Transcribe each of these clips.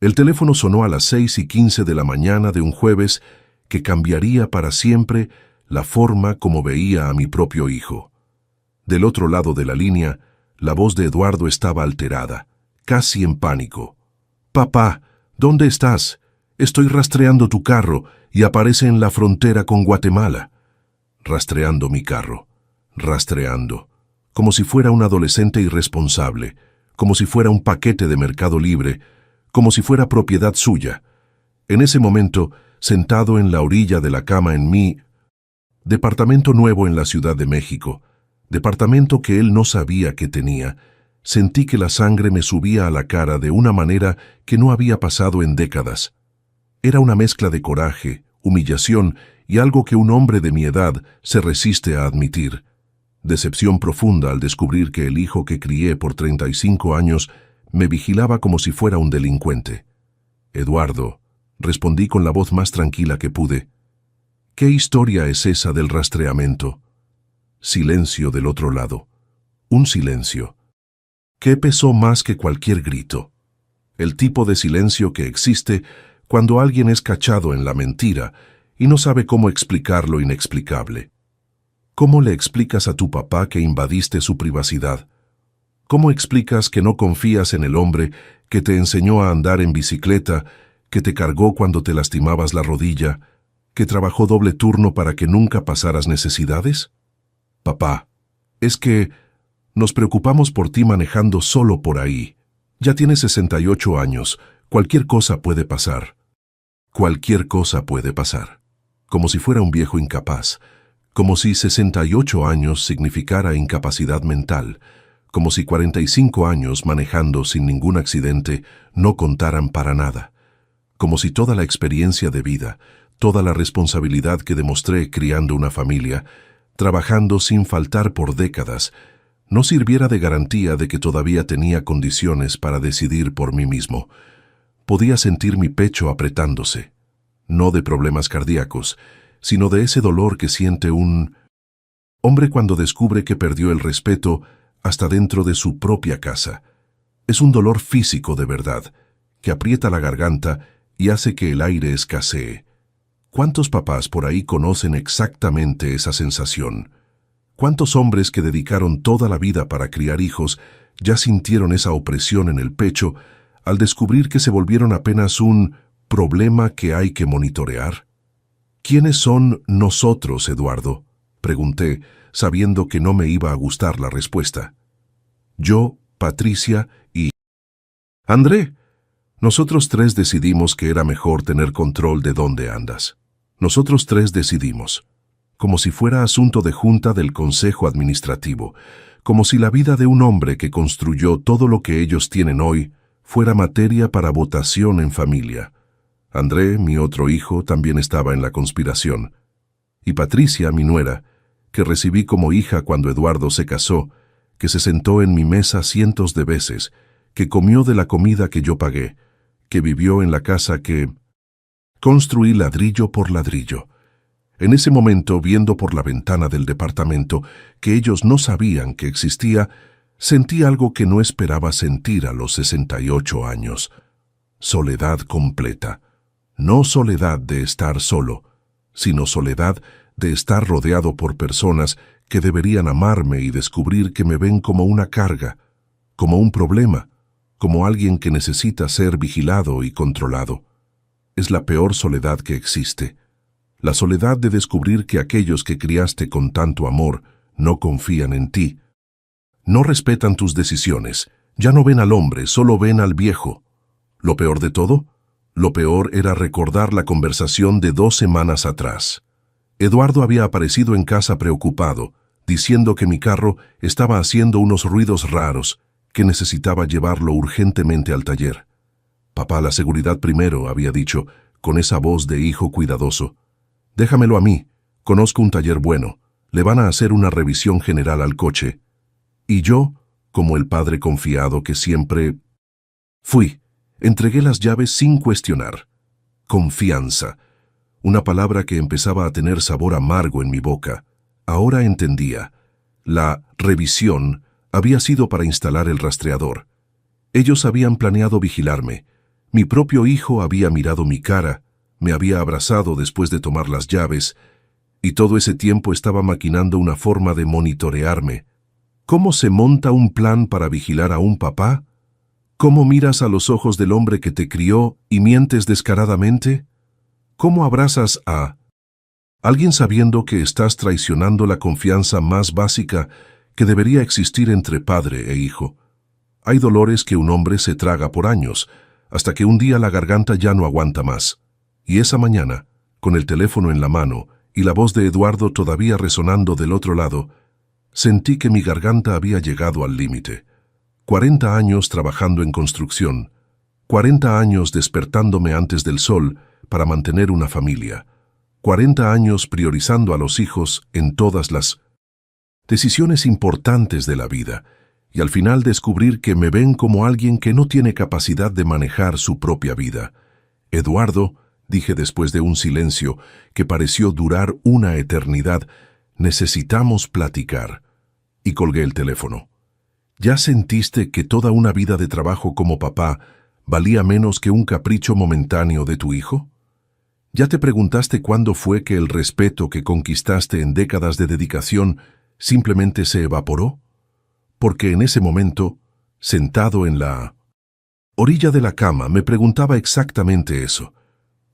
El teléfono sonó a las 6:15 de la mañana de un jueves que cambiaría para siempre la forma como veía a mi propio hijo. Del otro lado de la línea, la voz de Eduardo estaba alterada, casi en pánico. «Papá, ¿dónde estás? Estoy rastreando tu carro y aparece en la frontera con Guatemala». Rastreando mi carro. Rastreando. Como si fuera un adolescente irresponsable, como si fuera un paquete de Mercado Libre, como si fuera propiedad suya. En ese momento, sentado en la orilla de la cama en mi departamento nuevo en la Ciudad de México, departamento que él no sabía que tenía, sentí que la sangre me subía a la cara de una manera que no había pasado en décadas. Era una mezcla de coraje, humillación y algo que un hombre de mi edad se resiste a admitir. Decepción profunda al descubrir que el hijo que crié por 35 años me vigilaba como si fuera un delincuente. «Eduardo», respondí con la voz más tranquila que pude. «¿Qué historia es esa del rastreamiento?» Silencio del otro lado. Un silencio. ¿Qué pesó más que cualquier grito? El tipo de silencio que existe cuando alguien es cachado en la mentira y no sabe cómo explicar lo inexplicable. ¿Cómo le explicas a tu papá que invadiste su privacidad? ¿Cómo explicas que no confías en el hombre que te enseñó a andar en bicicleta, que te cargó cuando te lastimabas la rodilla, que trabajó doble turno para que nunca pasaras necesidades? Papá, es que nos preocupamos por ti manejando solo por ahí. Ya tienes 68 años, cualquier cosa puede pasar. Cualquier cosa puede pasar. Como si fuera un viejo incapaz, como si 68 años significara incapacidad mental, como si 45 años manejando sin ningún accidente no contaran para nada, como si toda la experiencia de vida, toda la responsabilidad que demostré criando una familia, trabajando sin faltar por décadas, no sirviera de garantía de que todavía tenía condiciones para decidir por mí mismo. Podía sentir mi pecho apretándose, no de problemas cardíacos, sino de ese dolor que siente un hombre cuando descubre que perdió el respeto hasta dentro de su propia casa. Es un dolor físico de verdad, que aprieta la garganta y hace que el aire escasee. ¿Cuántos papás por ahí conocen exactamente esa sensación? ¿Cuántos hombres que dedicaron toda la vida para criar hijos ya sintieron esa opresión en el pecho al descubrir que se volvieron apenas un problema que hay que monitorear? ¿Quiénes son nosotros, Eduardo?, pregunté, sabiendo que no me iba a gustar la respuesta. Yo, Patricia y André. Nosotros tres decidimos que era mejor tener control de dónde andas. Nosotros tres decidimos. Como si fuera asunto de junta del Consejo Administrativo, como si la vida de un hombre que construyó todo lo que ellos tienen hoy fuera materia para votación en familia. André, mi otro hijo, también estaba en la conspiración. Y Patricia, mi nuera, que recibí como hija cuando Eduardo se casó, que se sentó en mi mesa cientos de veces, que comió de la comida que yo pagué, que vivió en la casa que construí ladrillo por ladrillo. En ese momento, viendo por la ventana del departamento que ellos no sabían que existía, sentí algo que no esperaba sentir a los 68 años. Soledad completa. No soledad de estar solo, sino soledad de estar rodeado por personas que deberían amarme y descubrir que me ven como una carga, como un problema, como alguien que necesita ser vigilado y controlado. Es la peor soledad que existe. La soledad de descubrir que aquellos que criaste con tanto amor no confían en ti. No respetan tus decisiones, ya no ven al hombre, solo ven al viejo. ¿Lo peor de todo? Lo peor era recordar la conversación de 2 semanas atrás. Eduardo había aparecido en casa preocupado, diciendo que mi carro estaba haciendo unos ruidos raros, que necesitaba llevarlo urgentemente al taller. Papá, la seguridad primero, había dicho, con esa voz de hijo cuidadoso. Déjamelo a mí, conozco un taller bueno, le van a hacer una revisión general al coche. Y yo, como el padre confiado que siempre fui, entregué las llaves sin cuestionar. Confianza, una palabra que empezaba a tener sabor amargo en mi boca. Ahora entendía. La revisión había sido para instalar el rastreador. Ellos habían planeado vigilarme, Mi propio hijo había mirado mi cara, me había abrazado después de tomar las llaves, y todo ese tiempo estaba maquinando una forma de monitorearme. ¿Cómo se monta un plan para vigilar a un papá? ¿Cómo miras a los ojos del hombre que te crió y mientes descaradamente? ¿Cómo abrazas a alguien sabiendo que estás traicionando la confianza más básica que debería existir entre padre e hijo? Hay dolores que un hombre se traga por años, hasta que un día la garganta ya no aguanta más. Y esa mañana, con el teléfono en la mano y la voz de Eduardo todavía resonando del otro lado, sentí que mi garganta había llegado al límite. 40 años trabajando en construcción, 40 años despertándome antes del sol para mantener una familia, 40 años priorizando a los hijos en todas las decisiones importantes de la vida, y al final descubrir que me ven como alguien que no tiene capacidad de manejar su propia vida. Eduardo, dije después de un silencio que pareció durar una eternidad, necesitamos platicar. Y colgué el teléfono. ¿Ya sentiste que toda una vida de trabajo como papá valía menos que un capricho momentáneo de tu hijo? ¿Ya te preguntaste cuándo fue que el respeto que conquistaste en décadas de dedicación simplemente se evaporó? Porque en ese momento, sentado en la orilla de la cama, me preguntaba exactamente eso.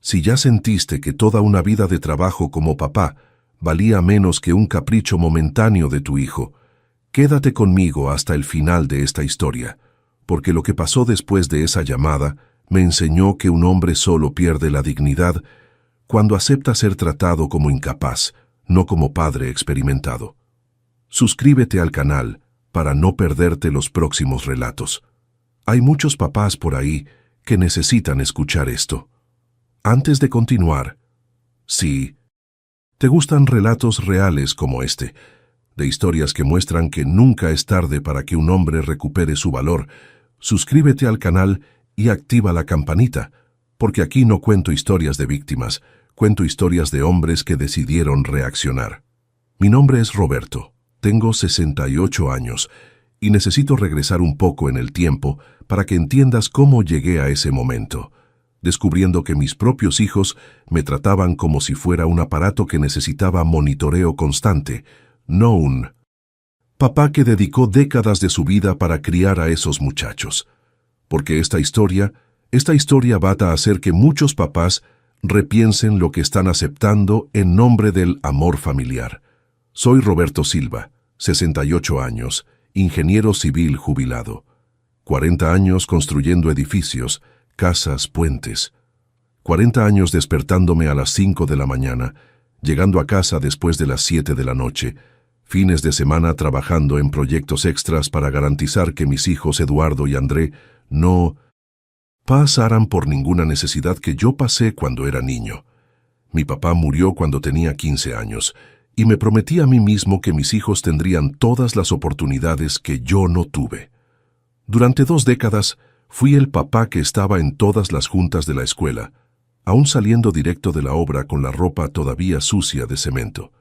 Si ya sentiste que toda una vida de trabajo como papá valía menos que un capricho momentáneo de tu hijo, quédate conmigo hasta el final de esta historia, porque lo que pasó después de esa llamada me enseñó que un hombre solo pierde la dignidad cuando acepta ser tratado como incapaz, no como padre experimentado. Suscríbete al canal para no perderte los próximos relatos. Hay muchos papás por ahí que necesitan escuchar esto. Antes de continuar, si te gustan relatos reales como este, de historias que muestran que nunca es tarde para que un hombre recupere su valor, suscríbete al canal y activa la campanita, porque aquí no cuento historias de víctimas, cuento historias de hombres que decidieron reaccionar. Mi nombre es Roberto, tengo 68 años y necesito regresar un poco en el tiempo para que entiendas cómo llegué a ese momento, descubriendo que mis propios hijos me trataban como si fuera un aparato que necesitaba monitoreo constante, no un papá que dedicó décadas de su vida para criar a esos muchachos. Porque esta historia va a hacer que muchos papás repiensen lo que están aceptando en nombre del amor familiar. Soy Roberto Silva, 68 años, ingeniero civil jubilado. 40 años construyendo edificios, casas, puentes. 40 años despertándome a las 5 de la mañana, llegando a casa después de las 7 de la noche, fines de semana trabajando en proyectos extras para garantizar que mis hijos Eduardo y André no pasaran por ninguna necesidad que yo pasé cuando era niño. Mi papá murió cuando tenía 15 años y me prometí a mí mismo que mis hijos tendrían todas las oportunidades que yo no tuve. Durante 2 décadas fui el papá que estaba en todas las juntas de la escuela, aún saliendo directo de la obra con la ropa todavía sucia de cemento.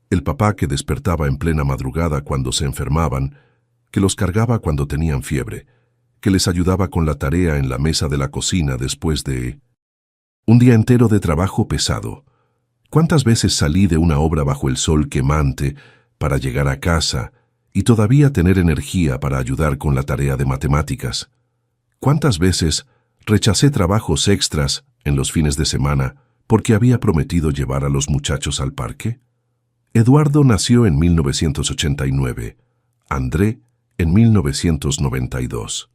El papá que despertaba en plena madrugada cuando se enfermaban, que los cargaba cuando tenían fiebre, que les ayudaba con la tarea en la mesa de la cocina después de un día entero de trabajo pesado. ¿Cuántas veces salí de una obra bajo el sol quemante para llegar a casa y todavía tener energía para ayudar con la tarea de matemáticas? ¿Cuántas veces rechacé trabajos extras en los fines de semana porque había prometido llevar a los muchachos al parque? Eduardo nació en 1989, André en 1992.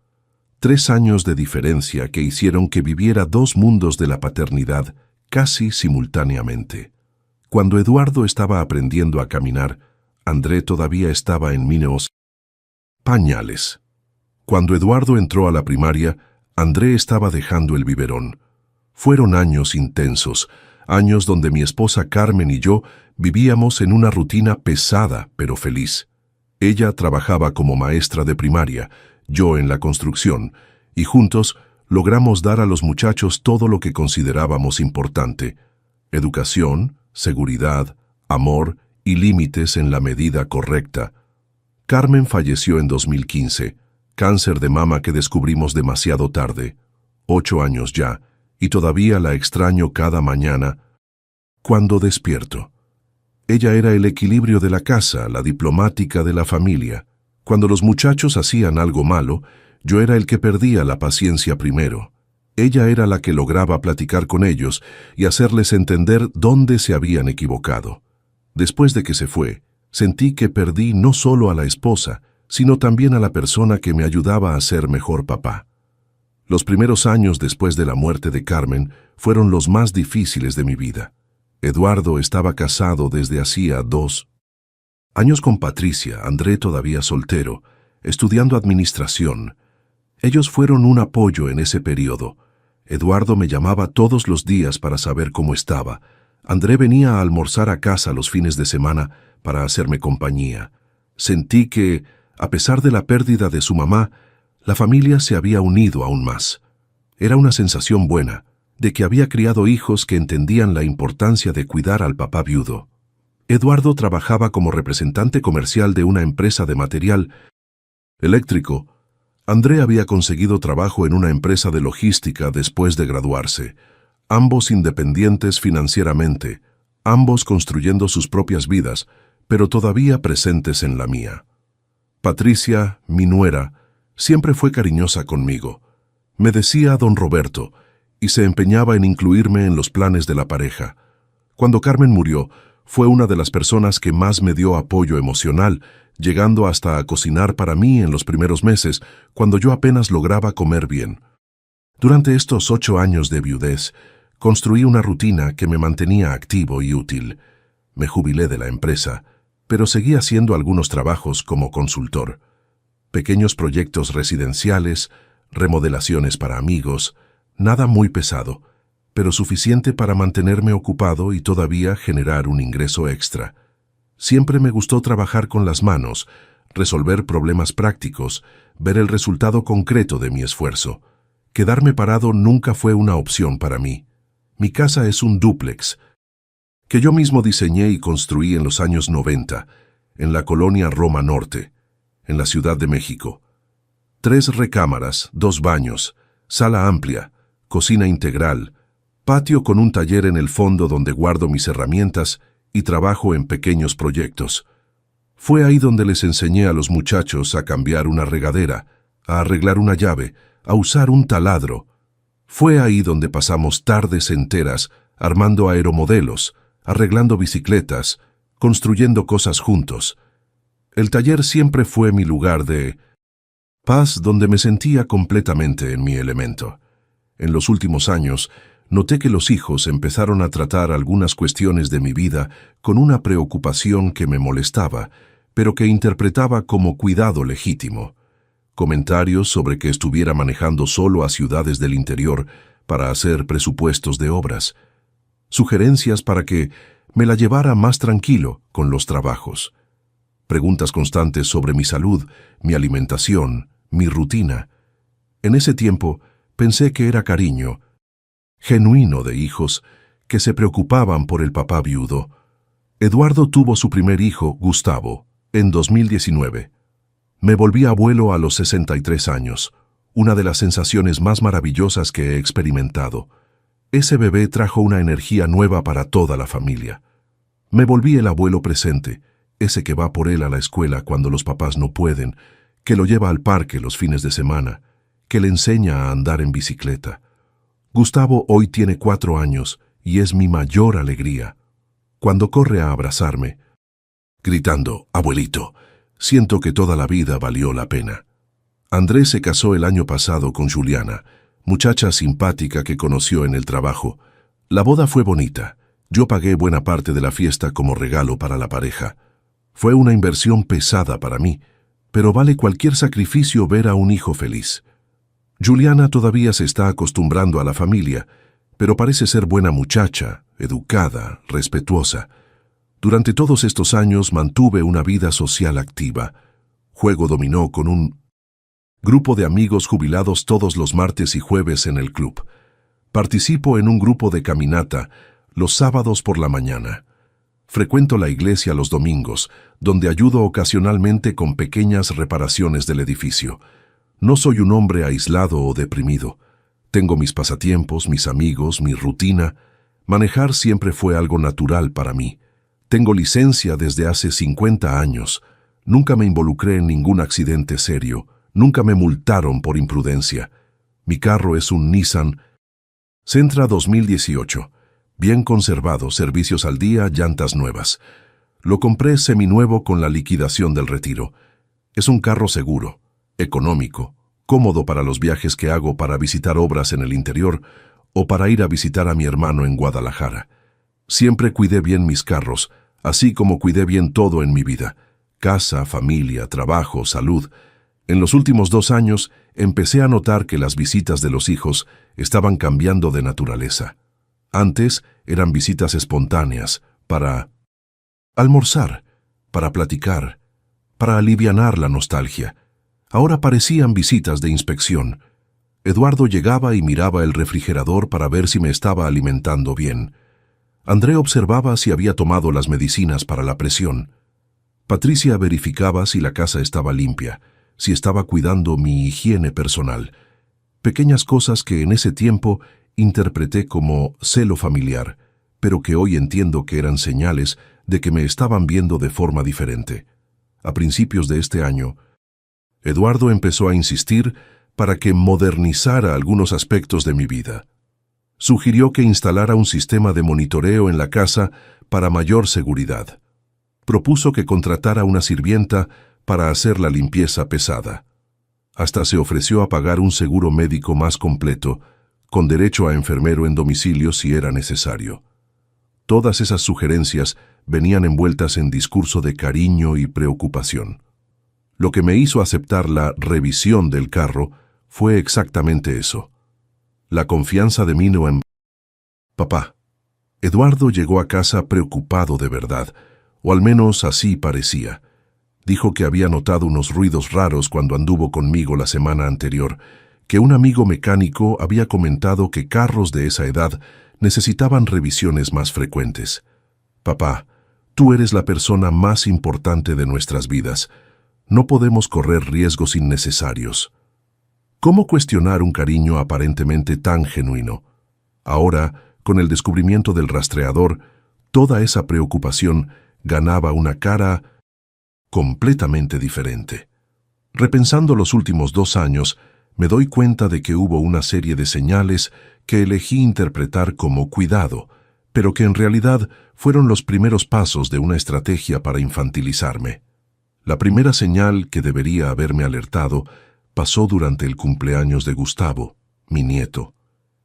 3 años de diferencia que hicieron que viviera 2 mundos de la paternidad casi simultáneamente. Cuando Eduardo estaba aprendiendo a caminar, André todavía estaba en pañales. Cuando Eduardo entró a la primaria, André estaba dejando el biberón. Fueron años intensos, años donde mi esposa Carmen y yo vivíamos en una rutina pesada pero feliz. Ella trabajaba como maestra de primaria, yo en la construcción, y juntos logramos dar a los muchachos todo lo que considerábamos importante: educación, seguridad, amor y límites en la medida correcta. Carmen falleció en 2015, cáncer de mama que descubrimos demasiado tarde. 8 años ya, y todavía la extraño cada mañana cuando despierto. Ella era el equilibrio de la casa, la diplomática de la familia. Cuando los muchachos hacían algo malo, yo era el que perdía la paciencia primero. Ella era la que lograba platicar con ellos y hacerles entender dónde se habían equivocado. Después de que se fue, sentí que perdí no solo a la esposa, sino también a la persona que me ayudaba a ser mejor papá. Los primeros años después de la muerte de Carmen fueron los más difíciles de mi vida. Eduardo estaba casado desde hacía 2 años con Patricia, André todavía soltero, estudiando administración. Ellos fueron un apoyo en ese periodo. Eduardo me llamaba todos los días para saber cómo estaba. André venía a almorzar a casa los fines de semana para hacerme compañía. Sentí que, a pesar de la pérdida de su mamá, la familia se había unido aún más. Era una sensación buena, de que había criado hijos que entendían la importancia de cuidar al papá viudo. Eduardo trabajaba como representante comercial de una empresa de material eléctrico. André había conseguido trabajo en una empresa de logística después de graduarse. Ambos independientes financieramente, ambos construyendo sus propias vidas, pero todavía presentes en la mía. Patricia, mi nuera, siempre fue cariñosa conmigo. Me decía don Roberto, y se empeñaba en incluirme en los planes de la pareja. Cuando Carmen murió, fue una de las personas que más me dio apoyo emocional, llegando hasta a cocinar para mí en los primeros meses, cuando yo apenas lograba comer bien. Durante estos 8 años de viudez, construí una rutina que me mantenía activo y útil. Me jubilé de la empresa, pero seguí haciendo algunos trabajos como consultor. Pequeños proyectos residenciales, remodelaciones para amigos, nada muy pesado, pero suficiente para mantenerme ocupado y todavía generar un ingreso extra. Siempre me gustó trabajar con las manos, resolver problemas prácticos, ver el resultado concreto de mi esfuerzo. Quedarme parado nunca fue una opción para mí. Mi casa es un dúplex, que yo mismo diseñé y construí en los años 90, en la colonia Roma Norte, en la Ciudad de México. 3 recámaras, 2 baños, sala amplia, cocina integral, patio con un taller en el fondo donde guardo mis herramientas y trabajo en pequeños proyectos. Fue ahí donde les enseñé a los muchachos a cambiar una regadera, a arreglar una llave, a usar un taladro. Fue ahí donde pasamos tardes enteras armando aeromodelos, arreglando bicicletas, construyendo cosas juntos. El taller siempre fue mi lugar de paz, donde me sentía completamente en mi elemento. En los últimos años, noté que los hijos empezaron a tratar algunas cuestiones de mi vida con una preocupación que me molestaba, pero que interpretaba como cuidado legítimo. Comentarios sobre que estuviera manejando solo a ciudades del interior para hacer presupuestos de obras. Sugerencias para que me la llevara más tranquilo con los trabajos. Preguntas constantes sobre mi salud, mi alimentación, mi rutina. En ese tiempo, pensé que era cariño genuino de hijos que se preocupaban por el papá viudo. Eduardo tuvo su primer hijo, Gustavo, en 2019. Me volví abuelo a los 63 años, una de las sensaciones más maravillosas que he experimentado. Ese bebé trajo una energía nueva para toda la familia. Me volví el abuelo presente, ese que va por él a la escuela cuando los papás no pueden, que lo lleva al parque los fines de semana, que le enseña a andar en bicicleta. Gustavo hoy tiene 4 años y es mi mayor alegría. Cuando corre a abrazarme, gritando, «Abuelito», siento que toda la vida valió la pena. Andrés se casó el año pasado con Juliana, muchacha simpática que conoció en el trabajo. La boda fue bonita. Yo pagué buena parte de la fiesta como regalo para la pareja. Fue una inversión pesada para mí, pero vale cualquier sacrificio ver a un hijo feliz. Juliana todavía se está acostumbrando a la familia, pero parece ser buena muchacha, educada, respetuosa. Durante todos estos años mantuve una vida social activa. Juego dominó con un grupo de amigos jubilados todos los martes y jueves en el club. Participo en un grupo de caminata los sábados por la mañana. Frecuento la iglesia los domingos, donde ayudo ocasionalmente con pequeñas reparaciones del edificio. No soy un hombre aislado o deprimido. Tengo mis pasatiempos, mis amigos, mi rutina. Manejar siempre fue algo natural para mí. Tengo licencia desde hace 50 años. Nunca me involucré en ningún accidente serio. Nunca me multaron por imprudencia. Mi carro es un Nissan Sentra 2018. Bien conservado, servicios al día, llantas nuevas. Lo compré seminuevo con la liquidación del retiro. Es un carro seguro, económico, cómodo para los viajes que hago para visitar obras en el interior o para ir a visitar a mi hermano en Guadalajara. Siempre cuidé bien mis carros, así como cuidé bien todo en mi vida. Casa, familia, trabajo, salud. En los últimos 2 años empecé a notar que las visitas de los hijos estaban cambiando de naturaleza. Antes eran visitas espontáneas, para almorzar, para platicar, para alivianar la nostalgia. Ahora parecían visitas de inspección. Eduardo llegaba y miraba el refrigerador para ver si me estaba alimentando bien. André observaba si había tomado las medicinas para la presión. Patricia verificaba si la casa estaba limpia, si estaba cuidando mi higiene personal. Pequeñas cosas que en ese tiempo interpreté como celo familiar, pero que hoy entiendo que eran señales de que me estaban viendo de forma diferente. A principios de este año, Eduardo empezó a insistir para que modernizara algunos aspectos de mi vida. Sugirió que instalara un sistema de monitoreo en la casa para mayor seguridad. Propuso que contratara una sirvienta para hacer la limpieza pesada. Hasta se ofreció a pagar un seguro médico más completo, con derecho a enfermero en domicilio si era necesario. Todas esas sugerencias venían envueltas en discurso de cariño y preocupación. Lo que me hizo aceptar la revisión del carro fue exactamente eso. La confianza de Mino en papá. Eduardo llegó a casa preocupado de verdad, o al menos así parecía. Dijo que había notado unos ruidos raros cuando anduvo conmigo la semana anterior, que un amigo mecánico había comentado que carros de esa edad necesitaban revisiones más frecuentes. Papá, tú eres la persona más importante de nuestras vidas. No podemos correr riesgos innecesarios. ¿Cómo cuestionar un cariño aparentemente tan genuino? Ahora, con el descubrimiento del rastreador, toda esa preocupación ganaba una cara completamente diferente. Repensando los últimos 2 años, me doy cuenta de que hubo una serie de señales que elegí interpretar como cuidado, pero que en realidad fueron los primeros pasos de una estrategia para infantilizarme. La primera señal que debería haberme alertado pasó durante el cumpleaños de Gustavo, mi nieto,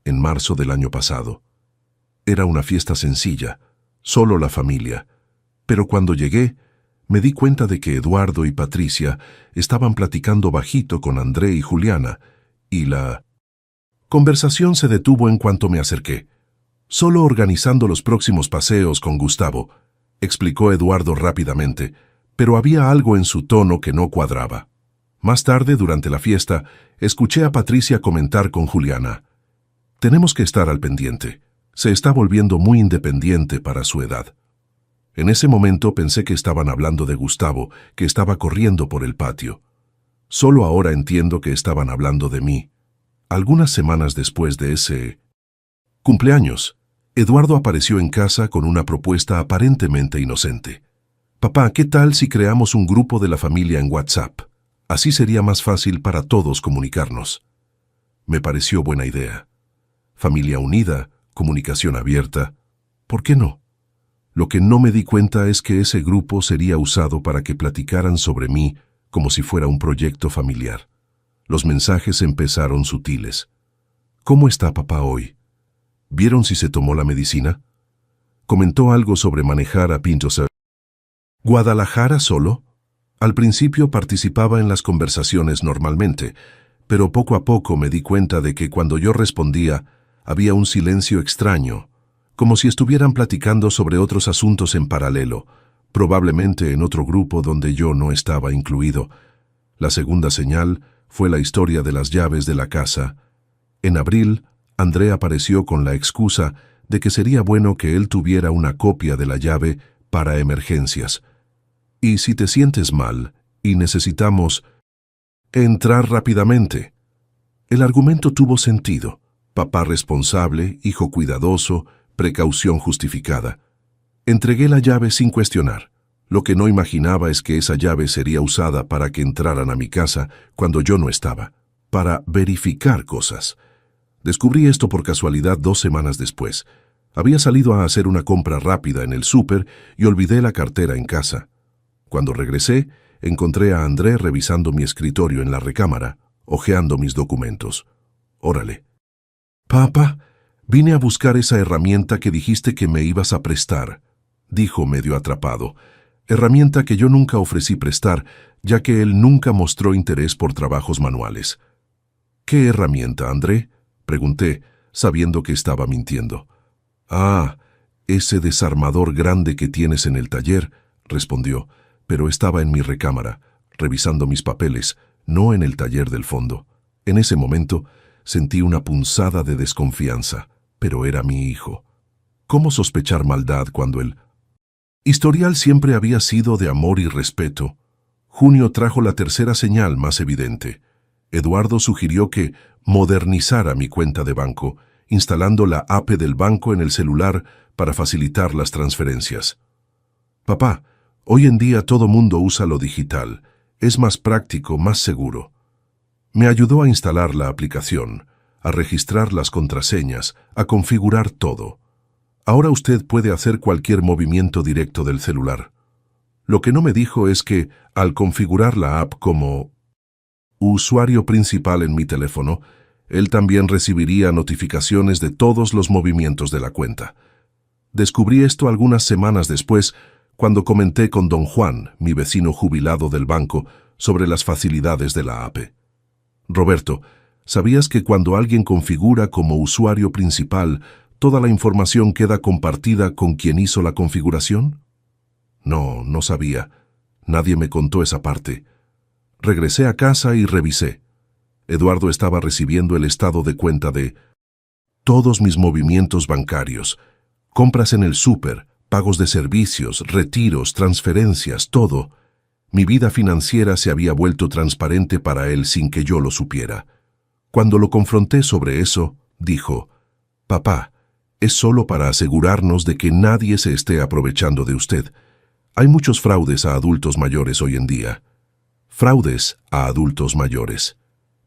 en marzo del año pasado. Era una fiesta sencilla, solo la familia, pero cuando llegué, me di cuenta de que Eduardo y Patricia estaban platicando bajito con André y Juliana, y la conversación se detuvo en cuanto me acerqué. Solo organizando los próximos paseos con Gustavo, explicó Eduardo rápidamente, pero había algo en su tono que no cuadraba. Más tarde, durante la fiesta, escuché a Patricia comentar con Juliana: «Tenemos que estar al pendiente. Se está volviendo muy independiente para su edad». En ese momento pensé que estaban hablando de Gustavo, que estaba corriendo por el patio. Solo ahora entiendo que estaban hablando de mí. Algunas semanas después de ese cumpleaños, Eduardo apareció en casa con una propuesta aparentemente inocente. «Papá, ¿qué tal si creamos un grupo de la familia en WhatsApp? Así sería más fácil para todos comunicarnos». Me pareció buena idea. Familia unida, comunicación abierta. ¿Por qué no? Lo que no me di cuenta es que ese grupo sería usado para que platicaran sobre mí como si fuera un proyecto familiar. Los mensajes empezaron sutiles. «¿Cómo está papá hoy? ¿Vieron si se tomó la medicina?» Comentó algo sobre manejar a Pintos a Guadalajara solo. Al principio participaba en las conversaciones normalmente, pero poco a poco me di cuenta de que cuando yo respondía había un silencio extraño, como si estuvieran platicando sobre otros asuntos en paralelo, probablemente en otro grupo donde yo no estaba incluido. La segunda señal fue la historia de las llaves de la casa. En abril, André apareció con la excusa de que sería bueno que él tuviera una copia de la llave para emergencias. «Y si te sientes mal y necesitamos entrar rápidamente». El argumento tuvo sentido. Papá responsable, hijo cuidadoso, precaución justificada. Entregué la llave sin cuestionar. Lo que no imaginaba es que esa llave sería usada para que entraran a mi casa cuando yo no estaba, para verificar cosas. Descubrí esto por casualidad 2 semanas después. Había salido a hacer una compra rápida en el súper y olvidé la cartera en casa. Cuando regresé, encontré a André revisando mi escritorio en la recámara, hojeando mis documentos. Órale. Papá, vine a buscar esa herramienta que dijiste que me ibas a prestar, dijo medio atrapado. Herramienta que yo nunca ofrecí prestar, ya que él nunca mostró interés por trabajos manuales. ¿Qué herramienta, André?, pregunté, sabiendo que estaba mintiendo. Ah, ese desarmador grande que tienes en el taller, respondió, pero estaba en mi recámara, revisando mis papeles, no en el taller del fondo. En ese momento, sentí una punzada de desconfianza, pero era mi hijo. ¿Cómo sospechar maldad cuando el historial siempre había sido de amor y respeto? Junio trajo la tercera señal más evidente. Eduardo sugirió que modernizara mi cuenta de banco, instalando la app del banco en el celular para facilitar las transferencias. Papá, hoy en día todo mundo usa lo digital. Es más práctico, más seguro. Me ayudó a instalar la aplicación, a registrar las contraseñas, a configurar todo. Ahora usted puede hacer cualquier movimiento directo del celular. Lo que no me dijo es que, al configurar la app como usuario principal en mi teléfono, él también recibiría notificaciones de todos los movimientos de la cuenta. Descubrí esto algunas semanas después, cuando comenté con don Juan, mi vecino jubilado del banco, sobre las facilidades de la app. Roberto, ¿sabías que cuando alguien configura como usuario principal, toda la información queda compartida con quien hizo la configuración? No, no sabía. Nadie me contó esa parte. Regresé a casa y revisé. Eduardo estaba recibiendo el estado de cuenta de todos mis movimientos bancarios, compras en el súper, pagos de servicios, retiros, transferencias, todo. Mi vida financiera se había vuelto transparente para él sin que yo lo supiera. Cuando lo confronté sobre eso, dijo, «Papá, es solo para asegurarnos de que nadie se esté aprovechando de usted. Hay muchos fraudes a adultos mayores hoy en día». Fraudes a adultos mayores.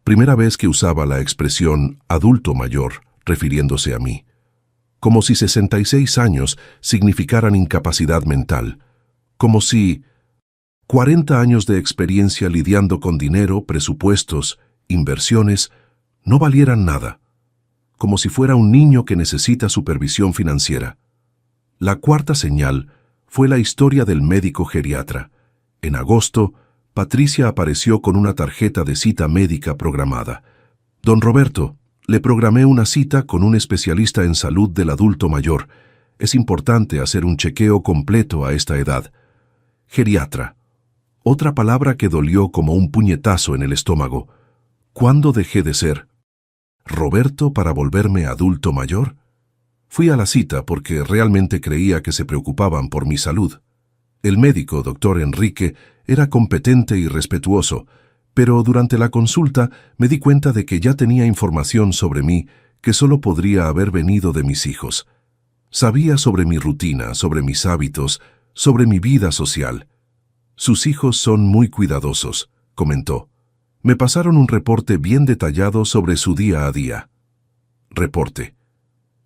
Primera vez que usaba la expresión adulto mayor, refiriéndose a mí. Como si 66 años significaran incapacidad mental. Como si 40 años de experiencia lidiando con dinero, presupuestos, inversiones, no valieran nada. Como si fuera un niño que necesita supervisión financiera. La cuarta señal fue la historia del médico geriatra. En agosto, Patricia apareció con una tarjeta de cita médica programada. «Don Roberto, le programé una cita con un especialista en salud del adulto mayor. Es importante hacer un chequeo completo a esta edad». Geriatra. Otra palabra que dolió como un puñetazo en el estómago. ¿Cuándo dejé de ser Roberto para volverme adulto mayor? Fui a la cita porque realmente creía que se preocupaban por mi salud. El médico, doctor Enrique, era competente y respetuoso, pero durante la consulta me di cuenta de que ya tenía información sobre mí que solo podría haber venido de mis hijos. Sabía sobre mi rutina, sobre mis hábitos, sobre mi vida social. «Sus hijos son muy cuidadosos», comentó. Me pasaron un reporte bien detallado sobre su día a día. Reporte.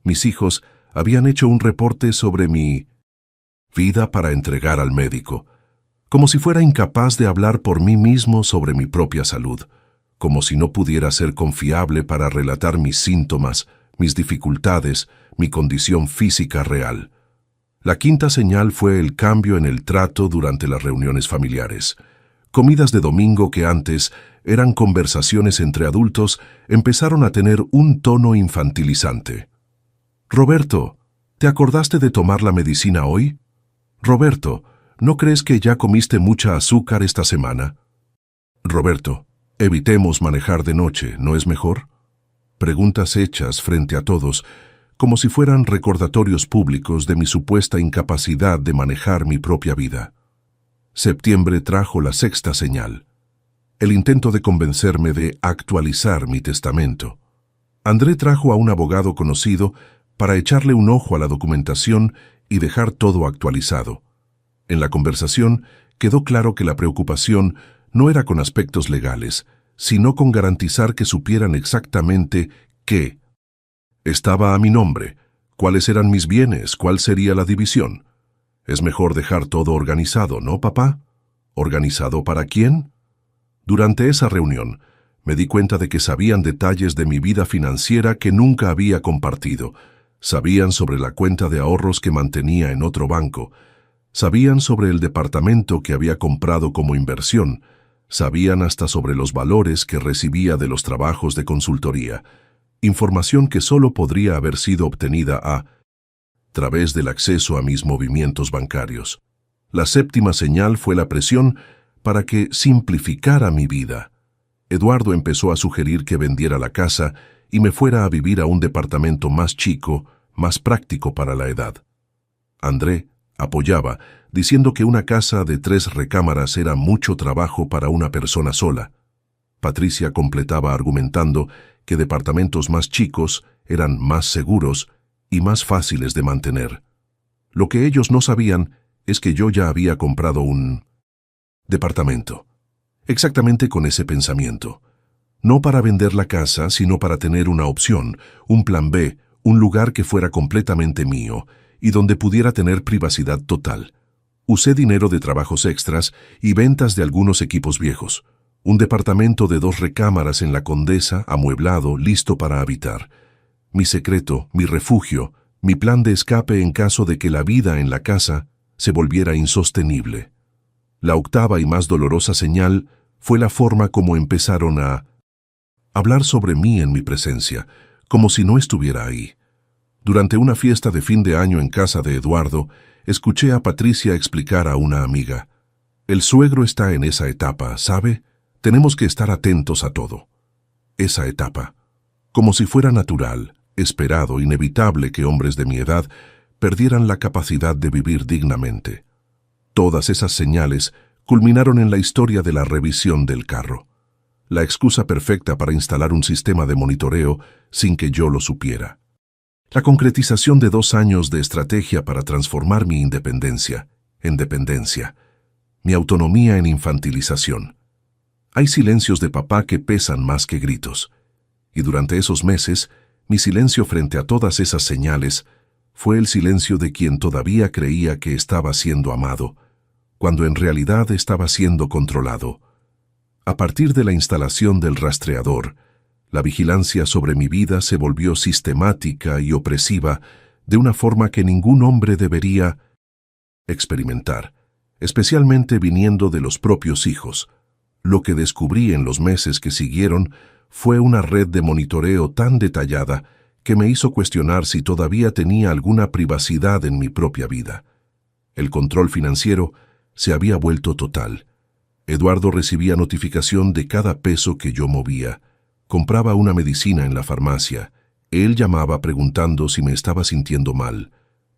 Mis hijos habían hecho un reporte sobre mi vida para entregar al médico, como si fuera incapaz de hablar por mí mismo sobre mi propia salud, como si no pudiera ser confiable para relatar mis síntomas, mis dificultades, mi condición física real. La quinta señal fue el cambio en el trato durante las reuniones familiares. Comidas de domingo que antes eran conversaciones entre adultos empezaron a tener un tono infantilizante. «Roberto, ¿te acordaste de tomar la medicina hoy? Roberto, ¿no crees que ya comiste mucha azúcar esta semana? Roberto, evitemos manejar de noche, ¿no es mejor?» Preguntas hechas frente a todos, como si fueran recordatorios públicos de mi supuesta incapacidad de manejar mi propia vida. Septiembre trajo la sexta señal. El intento de convencerme de actualizar mi testamento. André trajo a un abogado conocido para echarle un ojo a la documentación y dejar todo actualizado. En la conversación quedó claro que la preocupación no era con aspectos legales, sino con garantizar que supieran exactamente qué estaba a mi nombre, cuáles eran mis bienes, cuál sería la división. Es mejor dejar todo organizado, ¿no, papá? ¿Organizado para quién? Durante esa reunión, me di cuenta de que sabían detalles de mi vida financiera que nunca había compartido. Sabían sobre la cuenta de ahorros que mantenía en otro banco. Sabían sobre el departamento que había comprado como inversión. Sabían hasta sobre los valores que recibía de los trabajos de consultoría. Información que solo podría haber sido obtenida a través del acceso a mis movimientos bancarios. La séptima señal fue la presión para que simplificara mi vida. Eduardo empezó a sugerir que vendiera la casa y me fuera a vivir a un departamento más chico, más práctico para la edad. André apoyaba, diciendo que una casa de 3 recámaras era mucho trabajo para una persona sola. Patricia completaba argumentando que departamentos más chicos eran más seguros y más fáciles de mantener. Lo que ellos no sabían es que yo ya había comprado un departamento. Exactamente con ese pensamiento. No para vender la casa, sino para tener una opción, un plan B, un lugar que fuera completamente mío y donde pudiera tener privacidad total. Usé dinero de trabajos extras y ventas de algunos equipos viejos. Un departamento de 2 recámaras en la Condesa, amueblado, listo para habitar. Mi secreto, mi refugio, mi plan de escape en caso de que la vida en la casa se volviera insostenible. La octava y más dolorosa señal fue la forma como empezaron a hablar sobre mí en mi presencia, como si no estuviera ahí. Durante una fiesta de fin de año en casa de Eduardo, escuché a Patricia explicar a una amiga: «El suegro está en esa etapa, ¿sabe? Tenemos que estar atentos a todo». Esa etapa. Como si fuera natural, esperado, inevitable que hombres de mi edad perdieran la capacidad de vivir dignamente. Todas esas señales culminaron en la historia de la revisión del carro. La excusa perfecta para instalar un sistema de monitoreo sin que yo lo supiera. La concretización de 2 años de estrategia para transformar mi independencia en dependencia, mi autonomía en infantilización. Hay silencios de papá que pesan más que gritos. Y durante esos meses, mi silencio frente a todas esas señales fue el silencio de quien todavía creía que estaba siendo amado, cuando en realidad estaba siendo controlado. A partir de la instalación del rastreador, la vigilancia sobre mi vida se volvió sistemática y opresiva de una forma que ningún hombre debería experimentar, especialmente viniendo de los propios hijos. Lo que descubrí en los meses que siguieron fue una red de monitoreo tan detallada que me hizo cuestionar si todavía tenía alguna privacidad en mi propia vida. El control financiero se había vuelto total. Eduardo recibía notificación de cada peso que yo movía. Compraba una medicina en la farmacia. Él llamaba preguntando si me estaba sintiendo mal.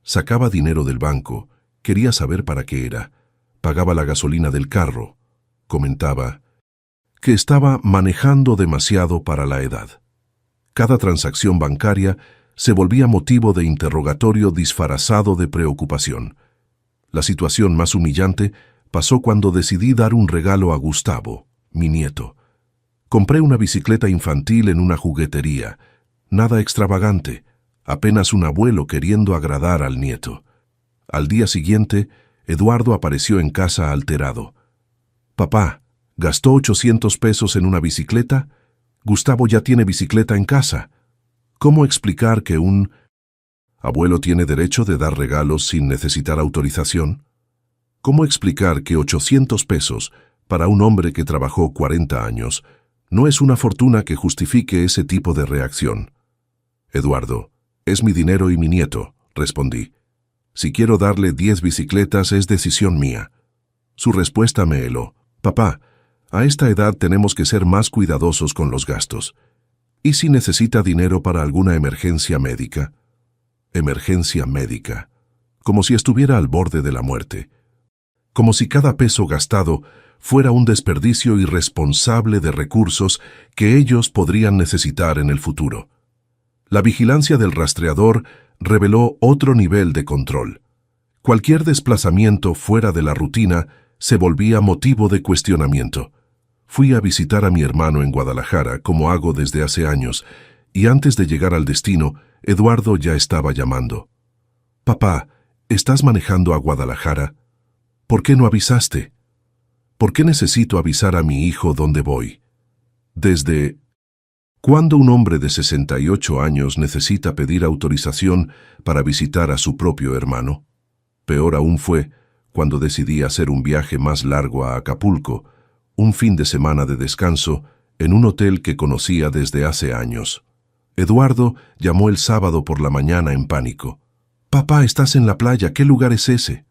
Sacaba dinero del banco. Quería saber para qué era. Pagaba la gasolina del carro. Comentaba que estaba manejando demasiado para la edad. Cada transacción bancaria se volvía motivo de interrogatorio disfrazado de preocupación. La situación más humillante pasó cuando decidí dar un regalo a Gustavo, mi nieto. Compré una bicicleta infantil en una juguetería. Nada extravagante, apenas un abuelo queriendo agradar al nieto. Al día siguiente, Eduardo apareció en casa alterado. «Papá, ¿gastó 800 pesos en una bicicleta? Gustavo ya tiene bicicleta en casa. ¿Cómo explicar que un abuelo tiene derecho de dar regalos sin necesitar autorización? ¿Cómo explicar que 800 pesos para un hombre que trabajó 40 años no es una fortuna que justifique ese tipo de reacción?» «Eduardo, es mi dinero y mi nieto», respondí. «Si quiero darle 10 bicicletas es decisión mía». Su respuesta me heló. «Papá, a esta edad tenemos que ser más cuidadosos con los gastos. ¿Y si necesita dinero para alguna emergencia médica?» Emergencia médica. Como si estuviera al borde de la muerte. Como si cada peso gastado fuera un desperdicio irresponsable de recursos que ellos podrían necesitar en el futuro. La vigilancia del rastreador reveló otro nivel de control. Cualquier desplazamiento fuera de la rutina se volvía motivo de cuestionamiento. Fui a visitar a mi hermano en Guadalajara, como hago desde hace años, y antes de llegar al destino, Eduardo ya estaba llamando. «Papá, ¿estás manejando a Guadalajara? ¿Por qué no avisaste? ¿Por qué necesito avisar a mi hijo dónde voy?» ¿Desde cuándo un hombre de 68 años necesita pedir autorización para visitar a su propio hermano? Peor aún fue cuando decidí hacer un viaje más largo a Acapulco, un fin de semana de descanso, en un hotel que conocía desde hace años. Eduardo llamó el sábado por la mañana en pánico. «Papá, estás en la playa. ¿Qué lugar es ese?»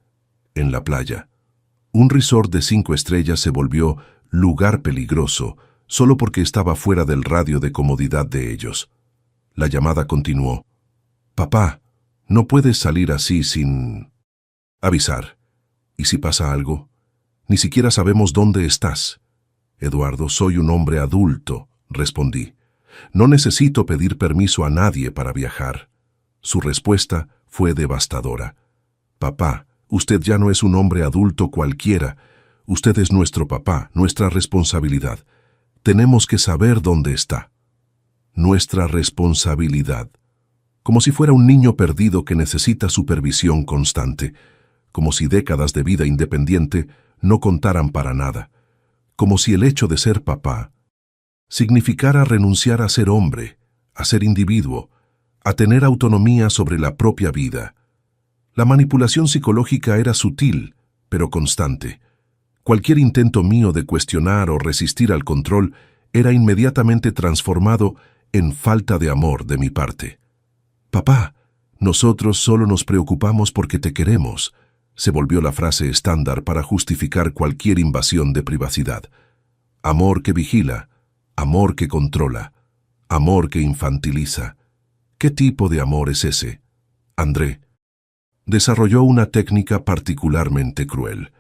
«En la playa». Un resort de 5 estrellas se volvió lugar peligroso solo porque estaba fuera del radio de comodidad de ellos. La llamada continuó. «Papá, no puedes salir así sin avisar. ¿Y si pasa algo? Ni siquiera sabemos dónde estás». «Eduardo, soy un hombre adulto», respondí. «No necesito pedir permiso a nadie para viajar». Su respuesta fue devastadora. «Papá, usted ya no es un hombre adulto cualquiera. Usted es nuestro papá, nuestra responsabilidad. Tenemos que saber dónde está». Nuestra responsabilidad. Como si fuera un niño perdido que necesita supervisión constante. Como si décadas de vida independiente no contaran para nada. Como si el hecho de ser papá significara renunciar a ser hombre, a ser individuo, a tener autonomía sobre la propia vida. La manipulación psicológica era sutil, pero constante. Cualquier intento mío de cuestionar o resistir al control era inmediatamente transformado en falta de amor de mi parte. «Papá, nosotros solo nos preocupamos porque te queremos», se volvió la frase estándar para justificar cualquier invasión de privacidad. Amor que vigila, amor que controla, amor que infantiliza. ¿Qué tipo de amor es ese? André desarrolló una técnica particularmente cruel.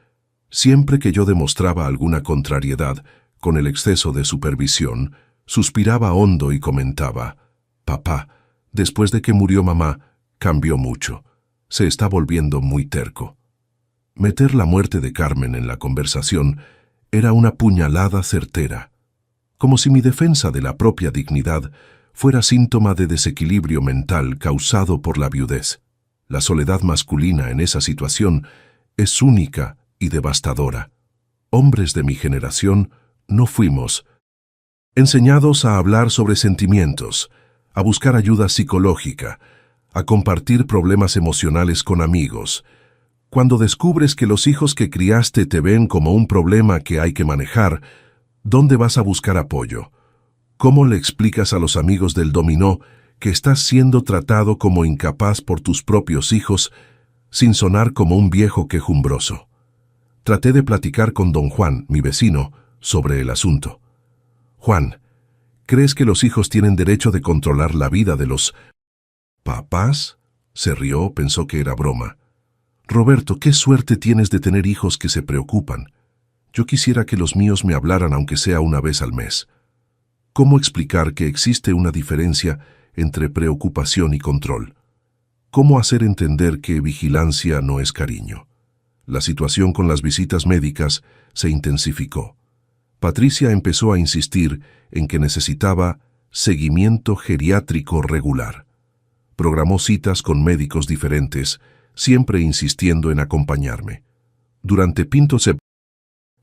Siempre que yo demostraba alguna contrariedad con el exceso de supervisión, suspiraba hondo y comentaba: «Papá, después de que murió mamá, cambió mucho. Se está volviendo muy terco». Meter la muerte de Carmen en la conversación era una puñalada certera, como si mi defensa de la propia dignidad fuera síntoma de desequilibrio mental causado por la viudez. La soledad masculina en esa situación es única y devastadora. Hombres de mi generación no fuimos enseñados a hablar sobre sentimientos, a buscar ayuda psicológica, a compartir problemas emocionales con amigos. Cuando descubres que los hijos que criaste te ven como un problema que hay que manejar, ¿dónde vas a buscar apoyo? ¿Cómo le explicas a los amigos del dominó que estás siendo tratado como incapaz por tus propios hijos sin sonar como un viejo quejumbroso? Traté de platicar con don Juan, mi vecino, sobre el asunto. «Juan, ¿crees que los hijos tienen derecho de controlar la vida de los papás?» Se rió, pensó que era broma. «Roberto, qué suerte tienes de tener hijos que se preocupan. Yo quisiera que los míos me hablaran aunque sea una vez al mes». ¿Cómo explicar que existe una diferencia entre preocupación y control? ¿Cómo hacer entender que vigilancia no es cariño? La situación con las visitas médicas se intensificó. Patricia empezó a insistir en que necesitaba seguimiento geriátrico regular. Programó citas con médicos diferentes, siempre insistiendo en acompañarme. Durante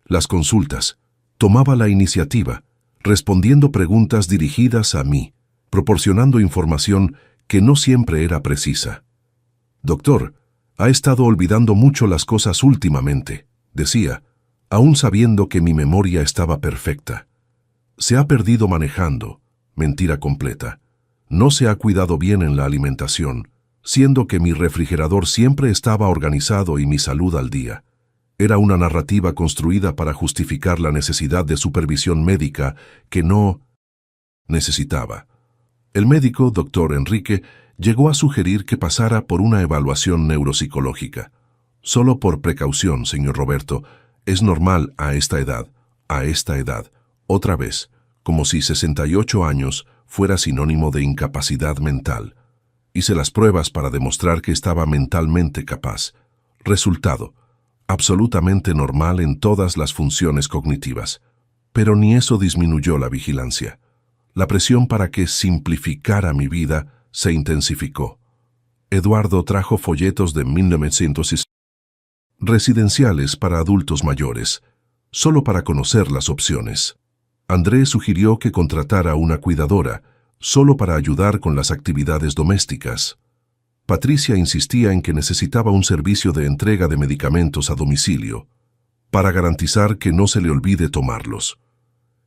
las consultas, tomaba la iniciativa, respondiendo preguntas dirigidas a mí, proporcionando información que no siempre era precisa. «Doctor, ha estado olvidando mucho las cosas últimamente», decía, aún sabiendo que mi memoria estaba perfecta. «Se ha perdido manejando», mentira completa. «No se ha cuidado bien en la alimentación», siendo que mi refrigerador siempre estaba organizado y mi salud al día. Era una narrativa construida para justificar la necesidad de supervisión médica que no necesitaba. El médico, doctor Enrique, llegó a sugerir que pasara por una evaluación neuropsicológica. «Solo por precaución, señor Roberto, es normal a esta edad, otra vez, como si 68 años fuera sinónimo de incapacidad mental. Hice las pruebas para demostrar que estaba mentalmente capaz. Resultado: absolutamente normal en todas las funciones cognitivas. Pero ni eso disminuyó la vigilancia. La presión para que simplificara mi vida se intensificó. Eduardo trajo folletos de 1960 residenciales para adultos mayores, solo para conocer las opciones. Andrés sugirió que contratara a una cuidadora, solo para ayudar con las actividades domésticas. Patricia insistía en que necesitaba un servicio de entrega de medicamentos a domicilio, para garantizar que no se le olvide tomarlos.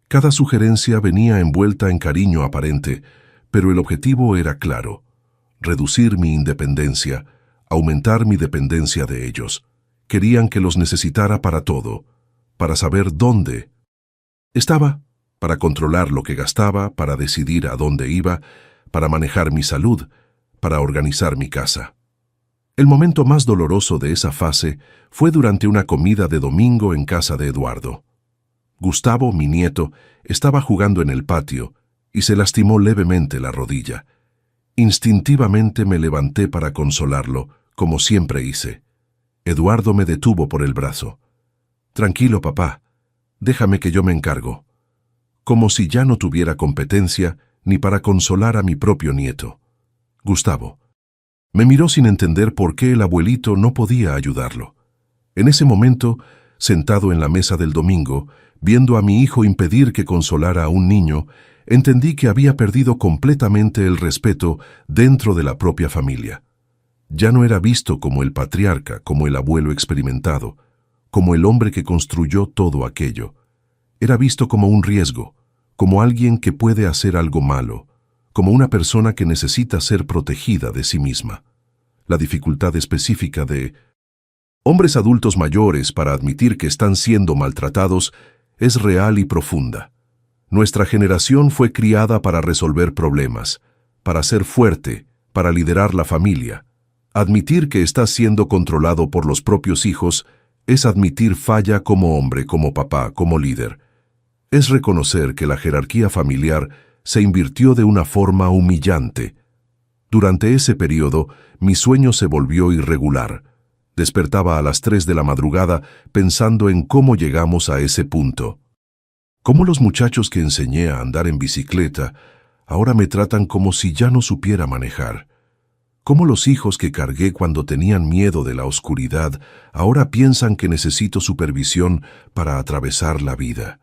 Cada sugerencia venía envuelta en cariño aparente, pero el objetivo era claro: reducir mi independencia, aumentar mi dependencia de ellos. Querían que los necesitara para todo, para saber dónde estaba, para controlar lo que gastaba, para decidir a dónde iba, para manejar mi salud, para organizar mi casa. El momento más doloroso de esa fase fue durante una comida de domingo en casa de Eduardo. Gustavo, mi nieto, estaba jugando en el patio y se lastimó levemente la rodilla. Instintivamente me levanté para consolarlo, como siempre hice. Eduardo me detuvo por el brazo. «Tranquilo, papá, déjame que yo me encargo». Como si ya no tuviera competencia ni para consolar a mi propio nieto. Gustavo me miró sin entender por qué el abuelito no podía ayudarlo. En ese momento, sentado en la mesa del domingo, viendo a mi hijo impedir que consolara a un niño, entendí que había perdido completamente el respeto dentro de la propia familia. Ya no era visto como el patriarca, como el abuelo experimentado, como el hombre que construyó todo aquello. Era visto como un riesgo, como alguien que puede hacer algo malo, como una persona que necesita ser protegida de sí misma. La dificultad específica de hombres adultos mayores para admitir que están siendo maltratados es real y profunda. Nuestra generación fue criada para resolver problemas, para ser fuerte, para liderar la familia. Admitir que estás siendo controlado por los propios hijos es admitir falla como hombre, como papá, como líder. Es reconocer que la jerarquía familiar se invirtió de una forma humillante. Durante ese periodo, mi sueño se volvió irregular. Despertaba a las 3 de la madrugada pensando en cómo llegamos a ese punto. Cómo los muchachos que enseñé a andar en bicicleta ahora me tratan como si ya no supiera manejar. Cómo los hijos que cargué cuando tenían miedo de la oscuridad ahora piensan que necesito supervisión para atravesar la vida.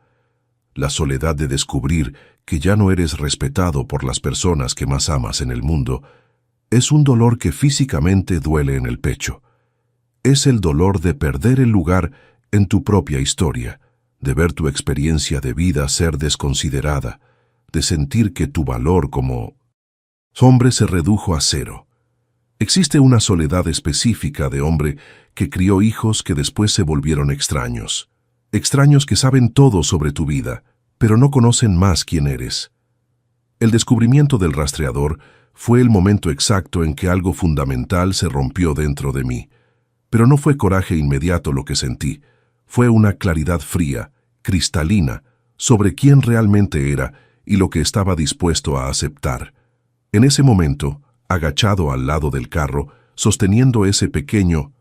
La soledad de descubrir que ya no eres respetado por las personas que más amas en el mundo es un dolor que físicamente duele en el pecho. Es el dolor de perder el lugar en tu propia historia, de ver tu experiencia de vida ser desconsiderada, de sentir que tu valor como hombre se redujo a cero. Existe una soledad específica de hombre que crió hijos que después se volvieron extraños. Extraños que saben todo sobre tu vida, pero no conocen más quién eres. El descubrimiento del rastreador fue el momento exacto en que algo fundamental se rompió dentro de mí. Pero no fue coraje inmediato lo que sentí. Fue una claridad fría, cristalina, sobre quién realmente era y lo que estaba dispuesto a aceptar. En ese momento, agachado al lado del carro, sosteniendo ese pequeño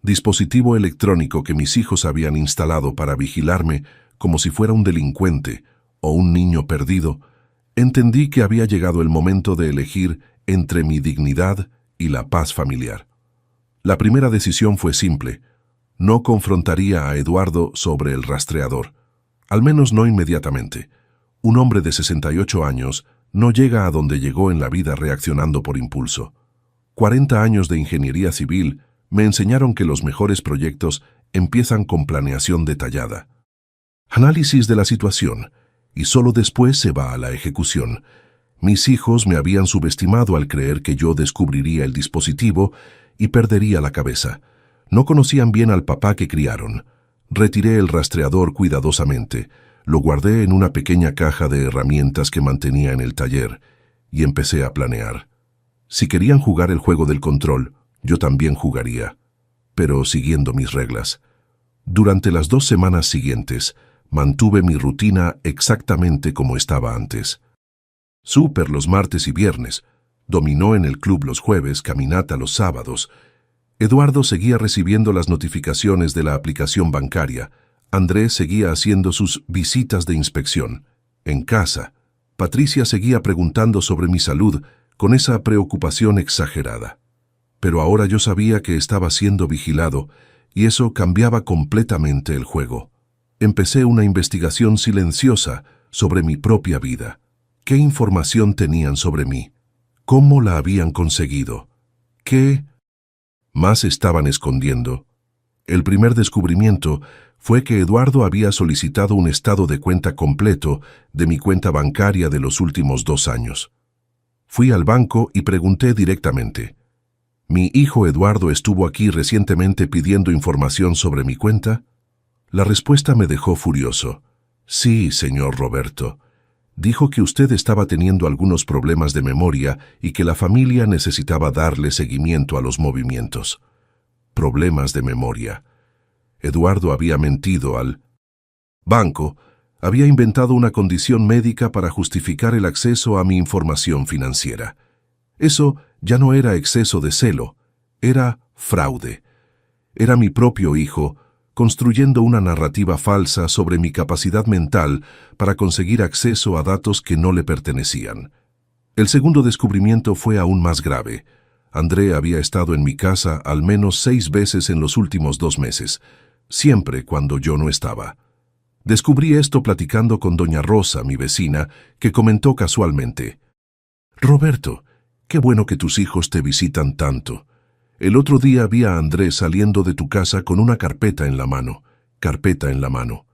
dispositivo electrónico que mis hijos habían instalado para vigilarme como si fuera un delincuente o un niño perdido, entendí que había llegado el momento de elegir entre mi dignidad y la paz familiar. La primera decisión fue simple: no confrontaría a Eduardo sobre el rastreador, al menos no inmediatamente. Un hombre de 68 años no llega a donde llegó en la vida reaccionando por impulso. 40 años de ingeniería civil me enseñaron que los mejores proyectos empiezan con planeación detallada, análisis de la situación, y solo después se va a la ejecución. Mis hijos me habían subestimado al creer que yo descubriría el dispositivo y perdería la cabeza. No conocían bien al papá que criaron. Retiré el rastreador cuidadosamente, lo guardé en una pequeña caja de herramientas que mantenía en el taller y empecé a planear. Si querían jugar el juego del control, yo también jugaría, pero siguiendo mis reglas. Durante las 2 semanas siguientes, mantuve mi rutina exactamente como estaba antes. Súper los martes y viernes, dominó en el club los jueves, caminata los sábados. Eduardo seguía recibiendo las notificaciones de la aplicación bancaria. Andrés seguía haciendo sus visitas de inspección. En casa, Patricia seguía preguntando sobre mi salud con esa preocupación exagerada. Pero ahora yo sabía que estaba siendo vigilado y eso cambiaba completamente el juego. Empecé una investigación silenciosa sobre mi propia vida. ¿Qué información tenían sobre mí? ¿Cómo la habían conseguido? ¿Qué más estaban escondiendo? El primer descubrimiento fue que Eduardo había solicitado un estado de cuenta completo de mi cuenta bancaria de los últimos 2 años. Fui al banco y pregunté directamente: ¿mi hijo Eduardo estuvo aquí recientemente pidiendo información sobre mi cuenta? La respuesta me dejó furioso. Sí, señor Roberto. Dijo que usted estaba teniendo algunos problemas de memoria y que la familia necesitaba darle seguimiento a los movimientos. Problemas de memoria. Eduardo había mentido al banco, había inventado una condición médica para justificar el acceso a mi información financiera. Eso ya no era exceso de celo, era fraude. Era mi propio hijo construyendo una narrativa falsa sobre mi capacidad mental para conseguir acceso a datos que no le pertenecían. El segundo descubrimiento fue aún más grave. André había estado en mi casa al menos 6 veces en los últimos 2 meses, siempre cuando yo no estaba. Descubrí esto platicando con doña Rosa, mi vecina, que comentó casualmente: «Roberto, qué bueno que tus hijos te visitan tanto. El otro día vi a Andrés saliendo de tu casa con una carpeta en la mano. Carpeta en la mano.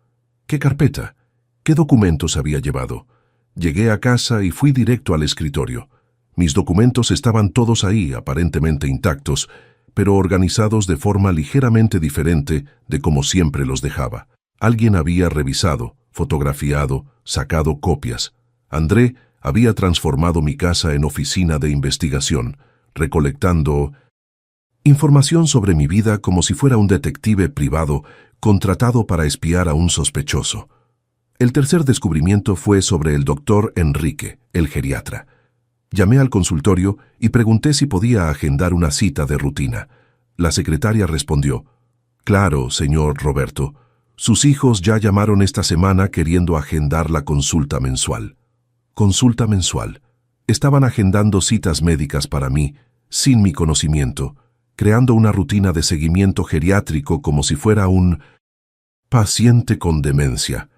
¿Qué carpeta? ¿Qué documentos había llevado? Llegué a casa y fui directo al escritorio. Mis documentos estaban todos ahí, aparentemente intactos, pero organizados de forma ligeramente diferente de como siempre los dejaba. Alguien había revisado, fotografiado, sacado copias. André había transformado mi casa en oficina de investigación, recolectando información sobre mi vida como si fuera un detective privado contratado para espiar a un sospechoso. El tercer descubrimiento fue sobre el doctor Enrique, el geriatra. Llamé al consultorio y pregunté si podía agendar una cita de rutina. La secretaria respondió: «Claro, señor Roberto. Sus hijos ya llamaron esta semana queriendo agendar la consulta mensual». Consulta mensual. Estaban agendando citas médicas para mí, sin mi conocimiento, creando una rutina de seguimiento geriátrico como si fuera un paciente con demencia.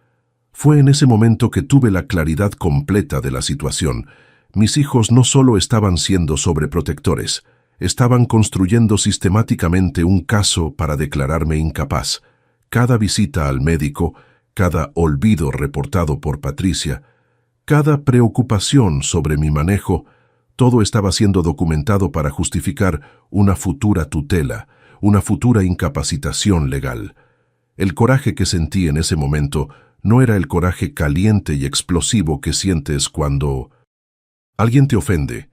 Fue en ese momento que tuve la claridad completa de la situación. Mis hijos no solo estaban siendo sobreprotectores, estaban construyendo sistemáticamente un caso para declararme incapaz. Cada visita al médico, cada olvido reportado por Patricia, cada preocupación sobre mi manejo, todo estaba siendo documentado para justificar una futura tutela, una futura incapacitación legal. El coraje que sentí en ese momento no era el coraje caliente y explosivo que sientes cuando alguien te ofende.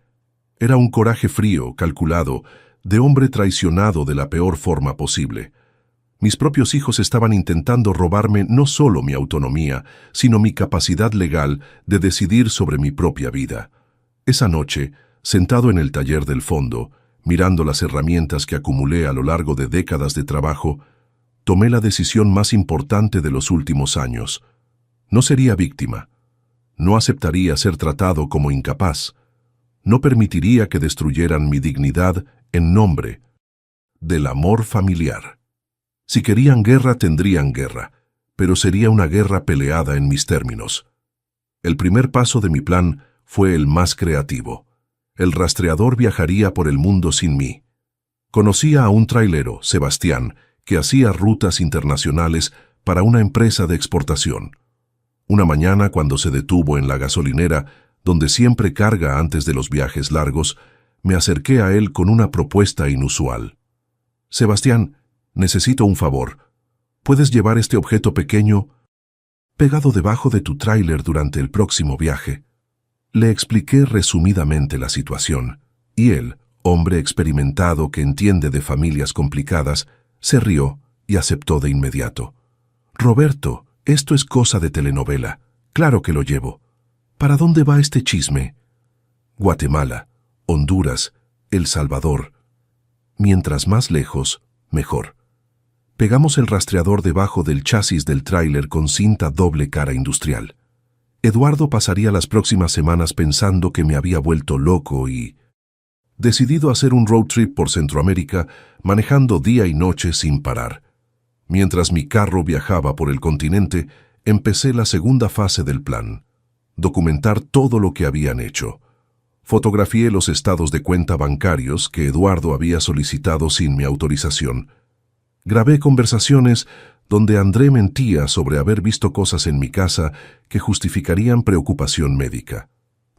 Era un coraje frío, calculado, de hombre traicionado de la peor forma posible. Mis propios hijos estaban intentando robarme no solo mi autonomía, sino mi capacidad legal de decidir sobre mi propia vida. Esa noche, sentado en el taller del fondo, mirando las herramientas que acumulé a lo largo de décadas de trabajo, tomé la decisión más importante de los últimos años. No sería víctima. No aceptaría ser tratado como incapaz. No permitiría que destruyeran mi dignidad en nombre del amor familiar. Si querían guerra, tendrían guerra, pero sería una guerra peleada en mis términos. El primer paso de mi plan fue el más creativo. El rastreador viajaría por el mundo sin mí. Conocía a un trailero, Sebastián, que hacía rutas internacionales para una empresa de exportación. Una mañana, cuando se detuvo en la gasolinera, donde siempre carga antes de los viajes largos, me acerqué a él con una propuesta inusual. «Sebastián, necesito un favor. ¿Puedes llevar este objeto pequeño pegado debajo de tu tráiler durante el próximo viaje?» Le expliqué resumidamente la situación, y él, hombre experimentado que entiende de familias complicadas, se rió y aceptó de inmediato. «Roberto, esto es cosa de telenovela. Claro que lo llevo». ¿Para dónde va este chisme? Guatemala, Honduras, El Salvador. Mientras más lejos, mejor. Pegamos el rastreador debajo del chasis del tráiler con cinta doble cara industrial. Eduardo pasaría las próximas semanas pensando que me había vuelto loco y... decidido a hacer un road trip por Centroamérica, manejando día y noche sin parar. Mientras mi carro viajaba por el continente, empecé la segunda fase del plan: documentar todo lo que habían hecho. Fotografié los estados de cuenta bancarios que Eduardo había solicitado sin mi autorización. Grabé conversaciones donde André mentía sobre haber visto cosas en mi casa que justificarían preocupación médica.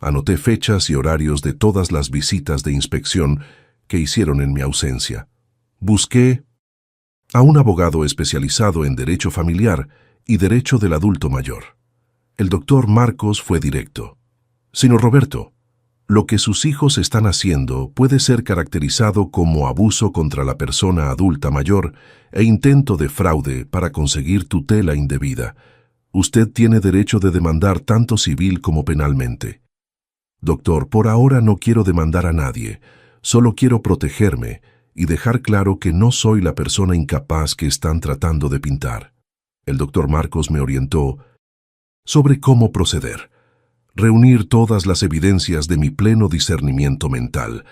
Anoté fechas y horarios de todas las visitas de inspección que hicieron en mi ausencia. Busqué a un abogado especializado en derecho familiar y derecho del adulto mayor. El doctor Marcos fue directo. Señor Roberto, lo que sus hijos están haciendo puede ser caracterizado como abuso contra la persona adulta mayor e intento de fraude para conseguir tutela indebida. Usted tiene derecho de demandar tanto civil como penalmente. Doctor, por ahora no quiero demandar a nadie, solo quiero protegerme y dejar claro que no soy la persona incapaz que están tratando de pintar. El doctor Marcos me orientó sobre cómo proceder. Reunir todas las evidencias de mi pleno discernimiento mental,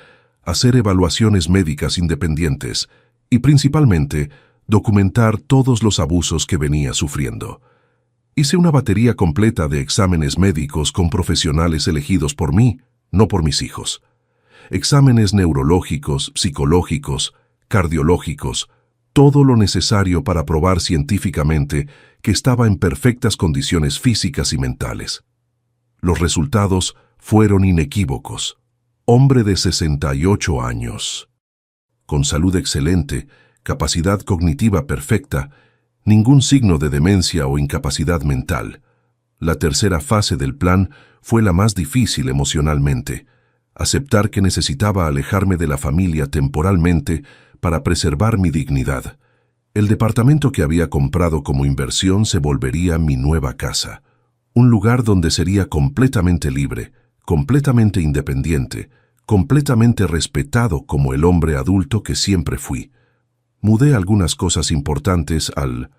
hacer evaluaciones médicas independientes y, principalmente, documentar todos los abusos que venía sufriendo. Hice una batería completa de exámenes médicos con profesionales elegidos por mí, no por mis hijos. Exámenes neurológicos, psicológicos, cardiológicos, todo lo necesario para probar científicamente que estaba en perfectas condiciones físicas y mentales. Los resultados fueron inequívocos. Hombre de 68 años. Con salud excelente, capacidad cognitiva perfecta, ningún signo de demencia o incapacidad mental. La tercera fase del plan fue la más difícil emocionalmente. Aceptar que necesitaba alejarme de la familia temporalmente para preservar mi dignidad. El departamento que había comprado como inversión se volvería mi nueva casa. Un lugar donde sería completamente libre, completamente independiente, completamente respetado como el hombre adulto que siempre fui. Mudé algunas cosas importantes al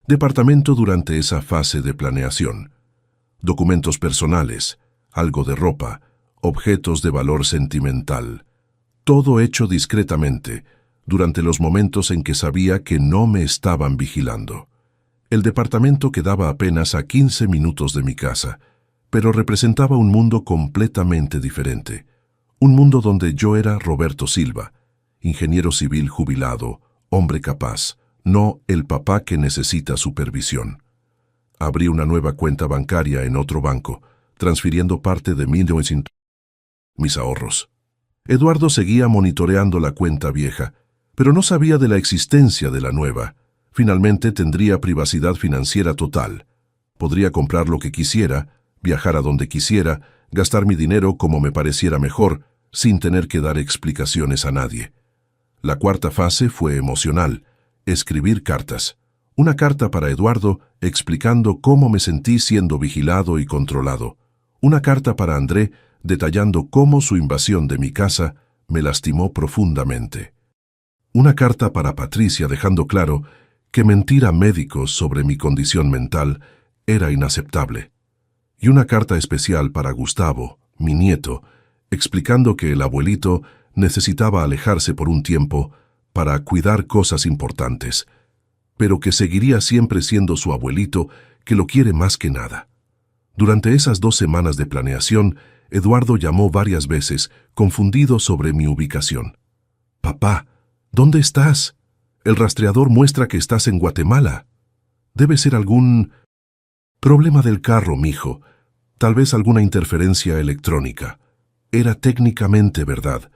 departamento durante esa fase de planeación. Documentos personales, algo de ropa, objetos de valor sentimental. Todo hecho discretamente, durante los momentos en que sabía que no me estaban vigilando. El departamento quedaba apenas a 15 minutos de mi casa, pero representaba un mundo completamente diferente. Un mundo donde yo era Roberto Silva, ingeniero civil jubilado, hombre capaz, no el papá que necesita supervisión. Abrí una nueva cuenta bancaria en otro banco, transfiriendo parte de mis ahorros. Eduardo seguía monitoreando la cuenta vieja, pero no sabía de la existencia de la nueva. Finalmente tendría privacidad financiera total. Podría comprar lo que quisiera, viajar a donde quisiera, gastar mi dinero como me pareciera mejor, sin tener que dar explicaciones a nadie. La cuarta fase fue emocional: escribir cartas. Una carta para Eduardo explicando cómo me sentí siendo vigilado y controlado. Una carta para André detallando cómo su invasión de mi casa me lastimó profundamente. Una carta para Patricia dejando claro que mentir a médicos sobre mi condición mental era inaceptable. Y una carta especial para Gustavo, mi nieto, explicando que el abuelito necesitaba alejarse por un tiempo para cuidar cosas importantes, pero que seguiría siempre siendo su abuelito, que lo quiere más que nada. Durante esas 2 semanas de planeación, Eduardo llamó varias veces, confundido sobre mi ubicación. «Papá, ¿dónde estás? El rastreador muestra que estás en Guatemala. Debe ser algún problema del carro, mijo. Tal vez alguna interferencia electrónica». Era técnicamente verdad.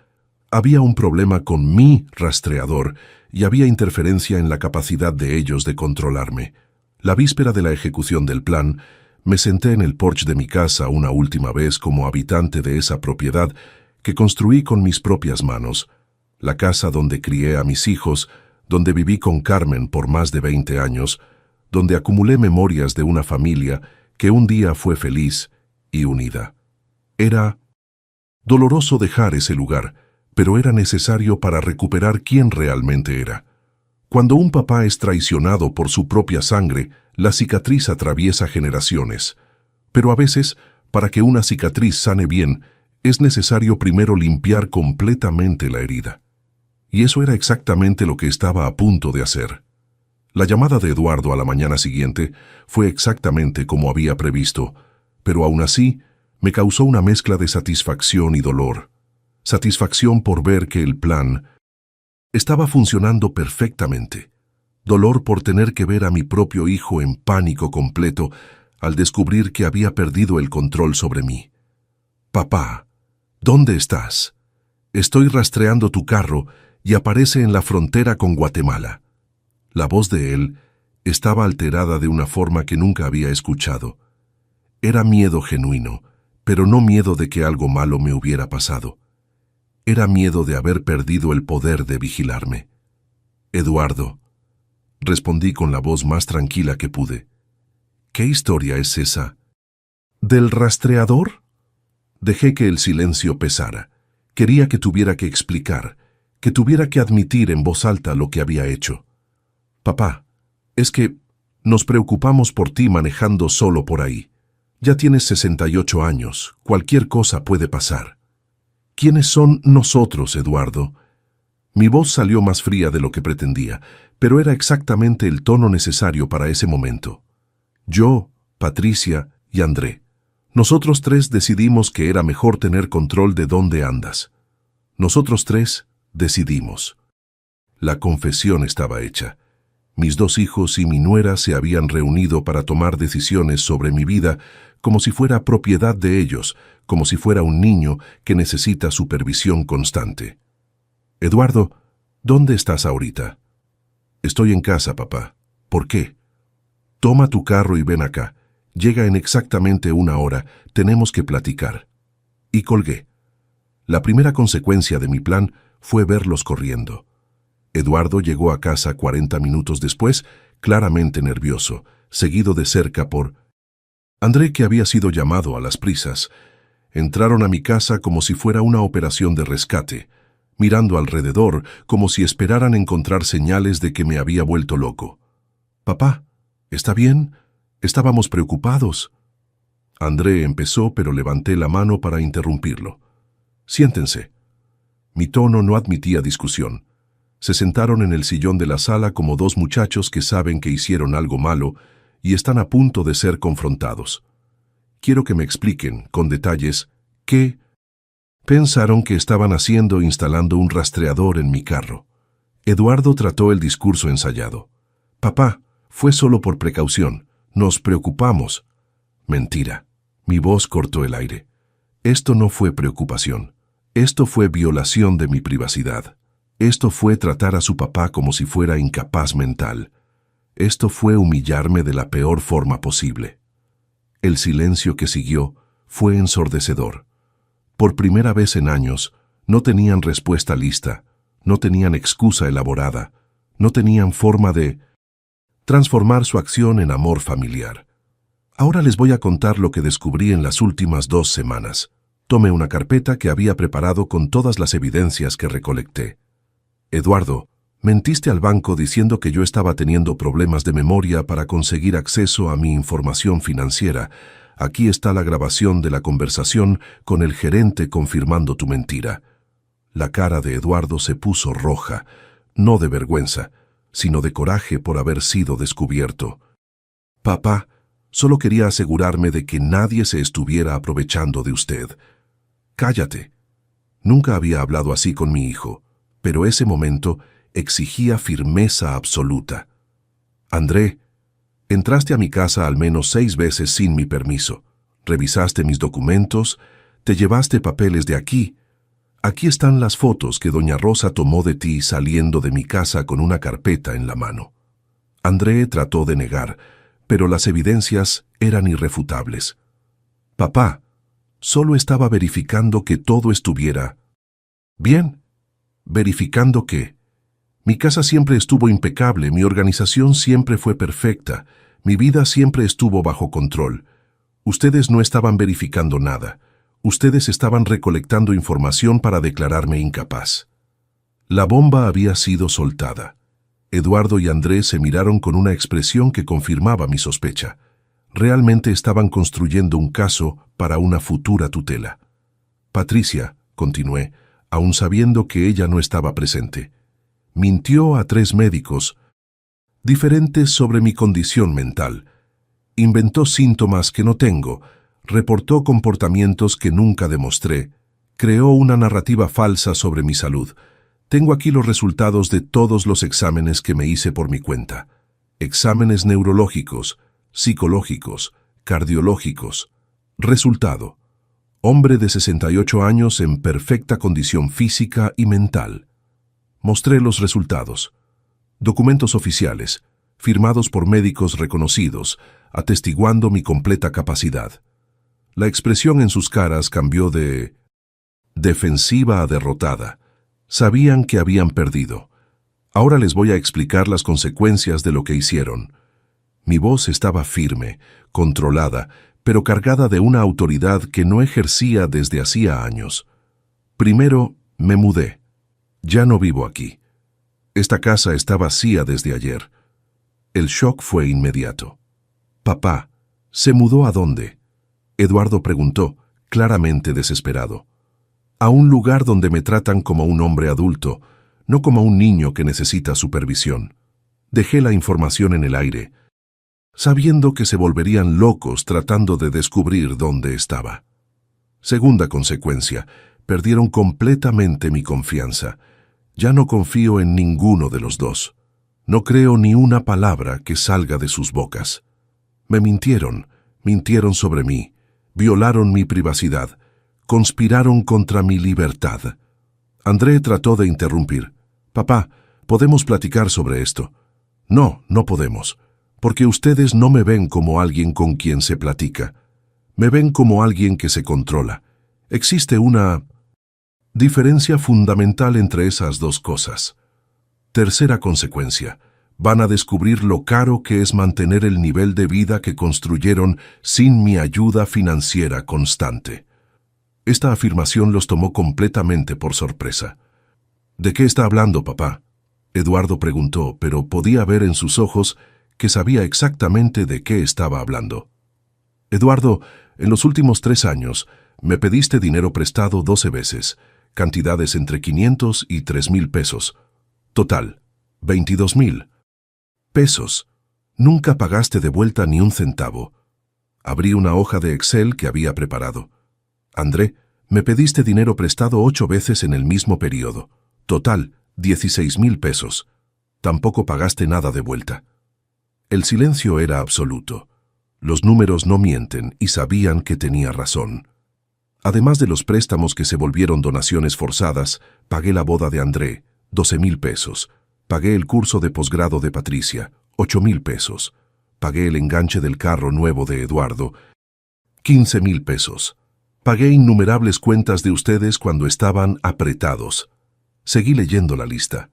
Había un problema con mi rastreador y había interferencia en la capacidad de ellos de controlarme. La víspera de la ejecución del plan, me senté en el porche de mi casa una última vez como habitante de esa propiedad que construí con mis propias manos. La casa donde crié a mis hijos, donde viví con Carmen por más de 20 años, donde acumulé memorias de una familia que un día fue feliz y unida. Era doloroso dejar ese lugar, pero era necesario para recuperar quién realmente era. Cuando un papá es traicionado por su propia sangre, la cicatriz atraviesa generaciones. Pero a veces, para que una cicatriz sane bien, es necesario primero limpiar completamente la herida. Y eso era exactamente lo que estaba a punto de hacer. La llamada de Eduardo a la mañana siguiente fue exactamente como había previsto, pero aún así me causó una mezcla de satisfacción y dolor. Satisfacción por ver que el plan estaba funcionando perfectamente. Dolor por tener que ver a mi propio hijo en pánico completo al descubrir que había perdido el control sobre mí. «Papá, ¿dónde estás? Estoy rastreando tu carro y aparece en la frontera con Guatemala». La voz de él estaba alterada de una forma que nunca había escuchado. Era miedo genuino, pero no miedo de que algo malo me hubiera pasado. Era miedo de haber perdido el poder de vigilarme. «Eduardo», respondí con la voz más tranquila que pude. «¿Qué historia es esa? ¿Del rastreador?» Dejé que el silencio pesara. Quería que tuviera que explicar, que tuviera que admitir en voz alta lo que había hecho. «Papá, es que nos preocupamos por ti manejando solo por ahí. Ya tienes 68 años, cualquier cosa puede pasar». «¿Quiénes son nosotros, Eduardo?» Mi voz salió más fría de lo que pretendía, pero era exactamente el tono necesario para ese momento. Yo, Patricia y André. Nosotros tres decidimos que era mejor tener control de dónde andas. Nosotros tres decidimos. La confesión estaba hecha. Mis 2 hijos y mi nuera se habían reunido para tomar decisiones sobre mi vida como si fuera propiedad de ellos, como si fuera un niño que necesita supervisión constante. «Eduardo, ¿dónde estás ahorita?» «Estoy en casa, papá». «¿Por qué?» «Toma tu carro y ven acá. Llega en exactamente 1 hora. Tenemos que platicar». Y colgué. La primera consecuencia de mi plan fue verlos corriendo. Eduardo llegó a casa 40 minutos después, claramente nervioso, seguido de cerca por André, que había sido llamado a las prisas. Entraron a mi casa como si fuera una operación de rescate, mirando alrededor como si esperaran encontrar señales de que me había vuelto loco. «Papá, ¿está bien? Estábamos preocupados». André empezó, pero levanté la mano para interrumpirlo. «Siéntense». Mi tono no admitía discusión. Se sentaron en el sillón de la sala como 2 muchachos que saben que hicieron algo malo y están a punto de ser confrontados. Quiero que me expliquen, con detalles, qué pensaron que estaban haciendo instalando un rastreador en mi carro. Eduardo trató el discurso ensayado. «Papá, fue solo por precaución. Nos preocupamos». Mentira. Mi voz cortó el aire. Esto no fue preocupación. Esto fue violación de mi privacidad. Esto fue tratar a su papá como si fuera incapaz mental. Esto fue humillarme de la peor forma posible. El silencio que siguió fue ensordecedor. Por primera vez en años, no tenían respuesta lista, no tenían excusa elaborada, no tenían forma de transformar su acción en amor familiar. Ahora les voy a contar lo que descubrí en las últimas 2 semanas. Tomé una carpeta que había preparado con todas las evidencias que recolecté. «Eduardo, mentiste al banco diciendo que yo estaba teniendo problemas de memoria para conseguir acceso a mi información financiera. Aquí está la grabación de la conversación con el gerente confirmando tu mentira». La cara de Eduardo se puso roja, no de vergüenza, sino de coraje por haber sido descubierto. «Papá, solo quería asegurarme de que nadie se estuviera aprovechando de usted». «Cállate». Nunca había hablado así con mi hijo, pero ese momento exigía firmeza absoluta. «André, entraste a mi casa al menos 6 veces sin mi permiso. Revisaste mis documentos, te llevaste papeles de aquí. Aquí están las fotos que doña Rosa tomó de ti saliendo de mi casa con una carpeta en la mano». André trató de negar, pero las evidencias eran irrefutables. «Papá, solo estaba verificando que todo estuviera bien». «¿Verificando qué?» «Mi casa siempre estuvo impecable, mi organización siempre fue perfecta, mi vida siempre estuvo bajo control. Ustedes no estaban verificando nada. Ustedes estaban recolectando información para declararme incapaz. La bomba había sido soltada. Eduardo y Andrés se miraron con una expresión que confirmaba mi sospecha. Realmente estaban construyendo un caso para una futura tutela. Patricia, continué, aun sabiendo que ella no estaba presente, mintió a 3 médicos diferentes sobre mi condición mental. Inventó síntomas que no tengo, reportó comportamientos que nunca demostré, creó una narrativa falsa sobre mi salud. Tengo aquí los resultados de todos los exámenes que me hice por mi cuenta. Exámenes neurológicos, psicológicos, cardiológicos. Resultado: hombre de 68 años en perfecta condición física y mental. Mostré los resultados. Documentos oficiales, firmados por médicos reconocidos, atestiguando mi completa capacidad. La expresión en sus caras cambió de defensiva a derrotada. Sabían que habían perdido. Ahora les voy a explicar las consecuencias de lo que hicieron. Mi voz estaba firme, controlada, pero cargada de una autoridad que no ejercía desde hacía años. Primero, me mudé. Ya no vivo aquí. Esta casa está vacía desde ayer. El shock fue inmediato. «Papá, ¿se mudó a dónde?», Eduardo preguntó, claramente desesperado. «A un lugar donde me tratan como un hombre adulto, no como un niño que necesita supervisión». Dejé la información en el aire, sabiendo que se volverían locos tratando de descubrir dónde estaba. Segunda consecuencia, perdieron completamente mi confianza. Ya no confío en ninguno de los dos. No creo ni una palabra que salga de sus bocas. Me mintieron sobre mí, violaron mi privacidad, conspiraron contra mi libertad. André trató de interrumpir. «Papá, ¿podemos platicar sobre esto?» «No, no podemos, porque ustedes no me ven como alguien con quien se platica. Me ven como alguien que se controla. Existe una diferencia fundamental entre esas dos cosas». Tercera consecuencia. Van a descubrir lo caro que es mantener el nivel de vida que construyeron sin mi ayuda financiera constante. Esta afirmación los tomó completamente por sorpresa. «¿De qué está hablando, papá?», Eduardo preguntó, pero podía ver en sus ojos que sabía exactamente de qué estaba hablando. «Eduardo, en los últimos 3 años me pediste dinero prestado 12 veces, cantidades entre 500 y 3,000 pesos. Total, 22,000 pesos. Nunca pagaste de vuelta ni un centavo». Abrí una hoja de Excel que había preparado. «André, me pediste dinero prestado 8 veces en el mismo periodo. Total, 16,000 pesos. Tampoco pagaste nada de vuelta». El silencio era absoluto. Los números no mienten y sabían que tenía razón. Además de los préstamos que se volvieron donaciones forzadas, pagué la boda de André, 12,000 pesos. Pagué el curso de posgrado de Patricia, 8,000 pesos. Pagué el enganche del carro nuevo de Eduardo, 15,000 pesos. Pagué innumerables cuentas de ustedes cuando estaban apretados. Seguí leyendo la lista.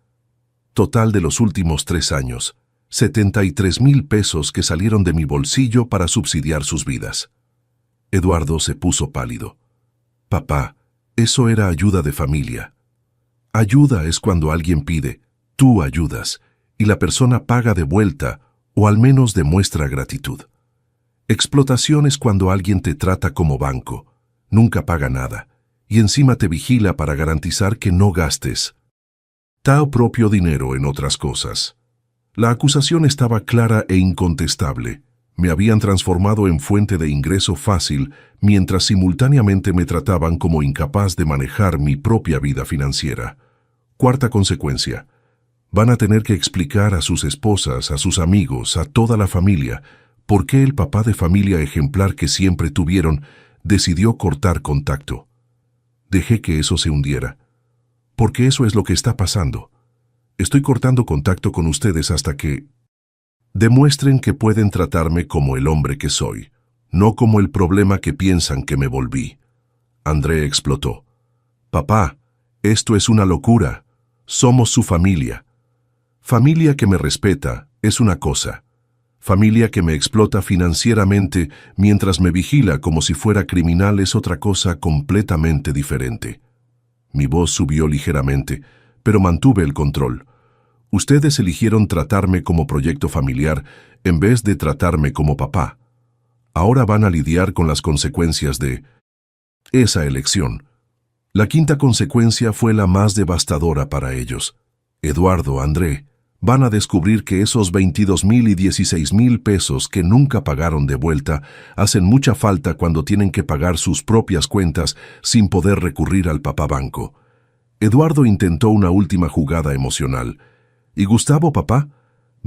Total de los últimos 3 años, 73,000 pesos que salieron de mi bolsillo para subsidiar sus vidas. Eduardo se puso pálido. «Papá, eso era ayuda de familia. Ayuda es cuando alguien pide, tú ayudas, y la persona paga de vuelta o al menos demuestra gratitud. Explotación es cuando alguien te trata como banco, nunca paga nada, y encima te vigila para garantizar que no gastes tu propio dinero en otras cosas». La acusación estaba clara e incontestable. Me habían transformado en fuente de ingreso fácil, mientras simultáneamente me trataban como incapaz de manejar mi propia vida financiera. Cuarta consecuencia. Van a tener que explicar a sus esposas, a sus amigos, a toda la familia, por qué el papá de familia ejemplar que siempre tuvieron decidió cortar contacto. Dejé que eso se hundiera. Porque eso es lo que está pasando. Estoy cortando contacto con ustedes hasta que demuestren que pueden tratarme como el hombre que soy, no como el problema que piensan que me volví. André explotó. «Papá, esto es una locura. Somos su familia. Familia que me respeta es una cosa. Familia que me explota financieramente mientras me vigila como si fuera criminal es otra cosa completamente diferente. Mi voz subió ligeramente, pero mantuve el control. Ustedes eligieron tratarme como proyecto familiar en vez de tratarme como papá. Ahora van a lidiar con las consecuencias de esa elección. La quinta consecuencia fue la más devastadora para ellos. Eduardo, André, van a descubrir que esos 22,000 y 16,000 pesos que nunca pagaron de vuelta hacen mucha falta cuando tienen que pagar sus propias cuentas sin poder recurrir al papá banco. Eduardo intentó una última jugada emocional. ¿Y Gustavo, papá?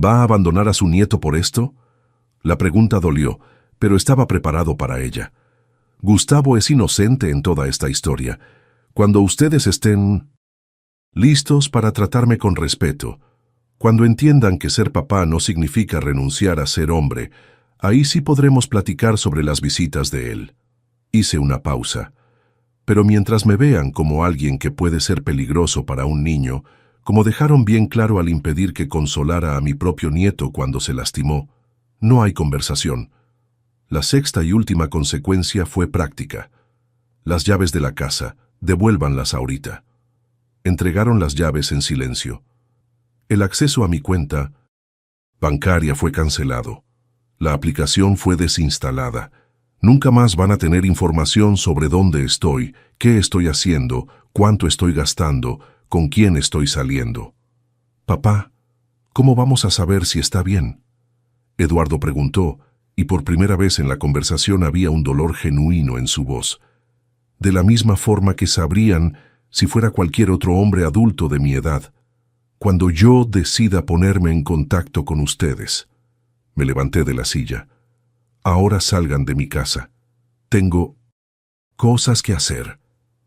¿Va a abandonar a su nieto por esto? La pregunta dolió, pero estaba preparado para ella. Gustavo es inocente en toda esta historia. Cuando ustedes estén listos para tratarme con respeto, cuando entiendan que ser papá no significa renunciar a ser hombre, ahí sí podremos platicar sobre las visitas de él. Hice una pausa. Pero mientras me vean como alguien que puede ser peligroso para un niño, como dejaron bien claro al impedir que consolara a mi propio nieto cuando se lastimó, no hay conversación. La sexta y última consecuencia fue práctica. Las llaves de la casa, devuélvanlas ahorita. Entregaron las llaves en silencio. El acceso a mi cuenta bancaria fue cancelado. La aplicación fue desinstalada. Nunca más van a tener información sobre dónde estoy, qué estoy haciendo, cuánto estoy gastando, con quién estoy saliendo. Papá, ¿cómo vamos a saber si está bien? Eduardo preguntó, y por primera vez en la conversación había un dolor genuino en su voz. De la misma forma que sabrían si fuera cualquier otro hombre adulto de mi edad. Cuando yo decida ponerme en contacto con ustedes. Me levanté de la silla. Ahora salgan de mi casa. Tengo cosas que hacer.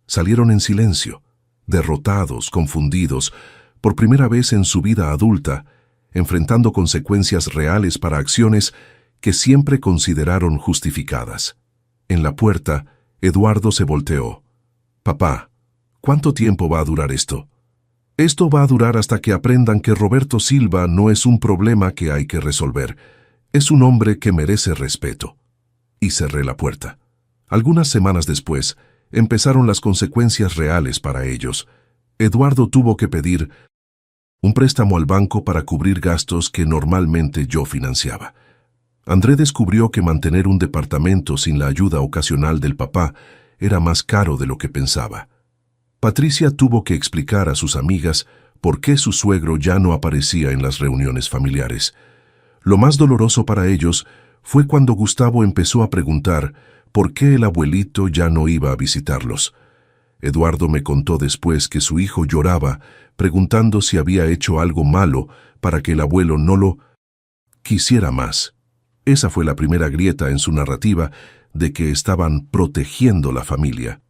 Salieron en silencio, derrotados, confundidos, por primera vez en su vida adulta, enfrentando consecuencias reales para acciones que siempre consideraron justificadas. En la puerta, Eduardo se volteó. Papá, ¿cuánto tiempo va a durar esto? Esto va a durar hasta que aprendan que Roberto Silva no es un problema que hay que resolver. Es un hombre que merece respeto. Y cerré la puerta. Algunas semanas después, empezaron las consecuencias reales para ellos. Eduardo tuvo que pedir un préstamo al banco para cubrir gastos que normalmente yo financiaba. André descubrió que mantener un departamento sin la ayuda ocasional del papá era más caro de lo que pensaba. Patricia tuvo que explicar a sus amigas por qué su suegro ya no aparecía en las reuniones familiares. Lo más doloroso para ellos fue cuando Gustavo empezó a preguntar por qué el abuelito ya no iba a visitarlos. Eduardo me contó después que su hijo lloraba, preguntando si había hecho algo malo para que el abuelo no lo quisiera más. Esa fue la primera grieta en su narrativa de que estaban protegiendo la familia.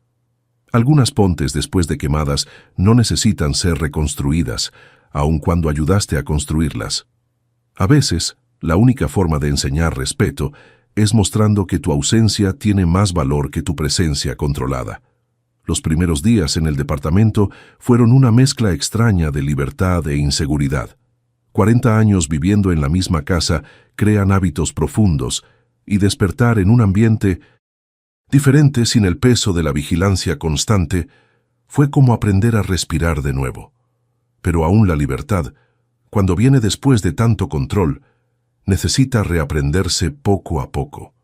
Algunas pontes después de quemadas no necesitan ser reconstruidas, aun cuando ayudaste a construirlas. A veces, la única forma de enseñar respeto es mostrando que tu ausencia tiene más valor que tu presencia controlada. Los primeros días en el departamento fueron una mezcla extraña de libertad e inseguridad. 40 años viviendo en la misma casa crean hábitos profundos y despertar en un ambiente diferente sin el peso de la vigilancia constante fue como aprender a respirar de nuevo. Pero aún la libertad, cuando viene después de tanto control, necesita reaprenderse poco a poco.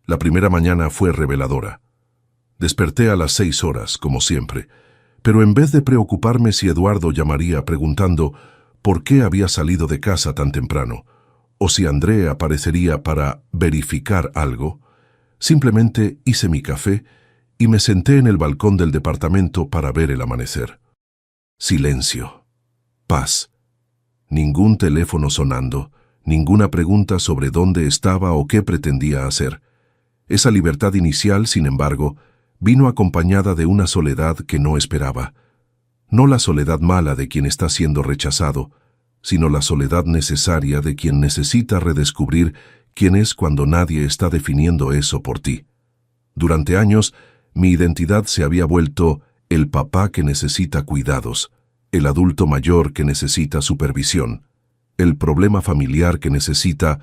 La primera mañana fue reveladora. Desperté a las 6 horas, como siempre, pero en vez de preocuparme si Eduardo llamaría preguntando por qué había salido de casa tan temprano, o si André aparecería para verificar algo, simplemente hice mi café y me senté en el balcón del departamento para ver el amanecer. Silencio. Paz. Ningún teléfono sonando, ninguna pregunta sobre dónde estaba o qué pretendía hacer. Esa libertad inicial, sin embargo, vino acompañada de una soledad que no esperaba. No la soledad mala de quien está siendo rechazado, sino la soledad necesaria de quien necesita redescubrir quién es cuando nadie está definiendo eso por ti. Durante años, mi identidad se había vuelto el papá que necesita cuidados, el adulto mayor que necesita supervisión, el problema familiar que necesita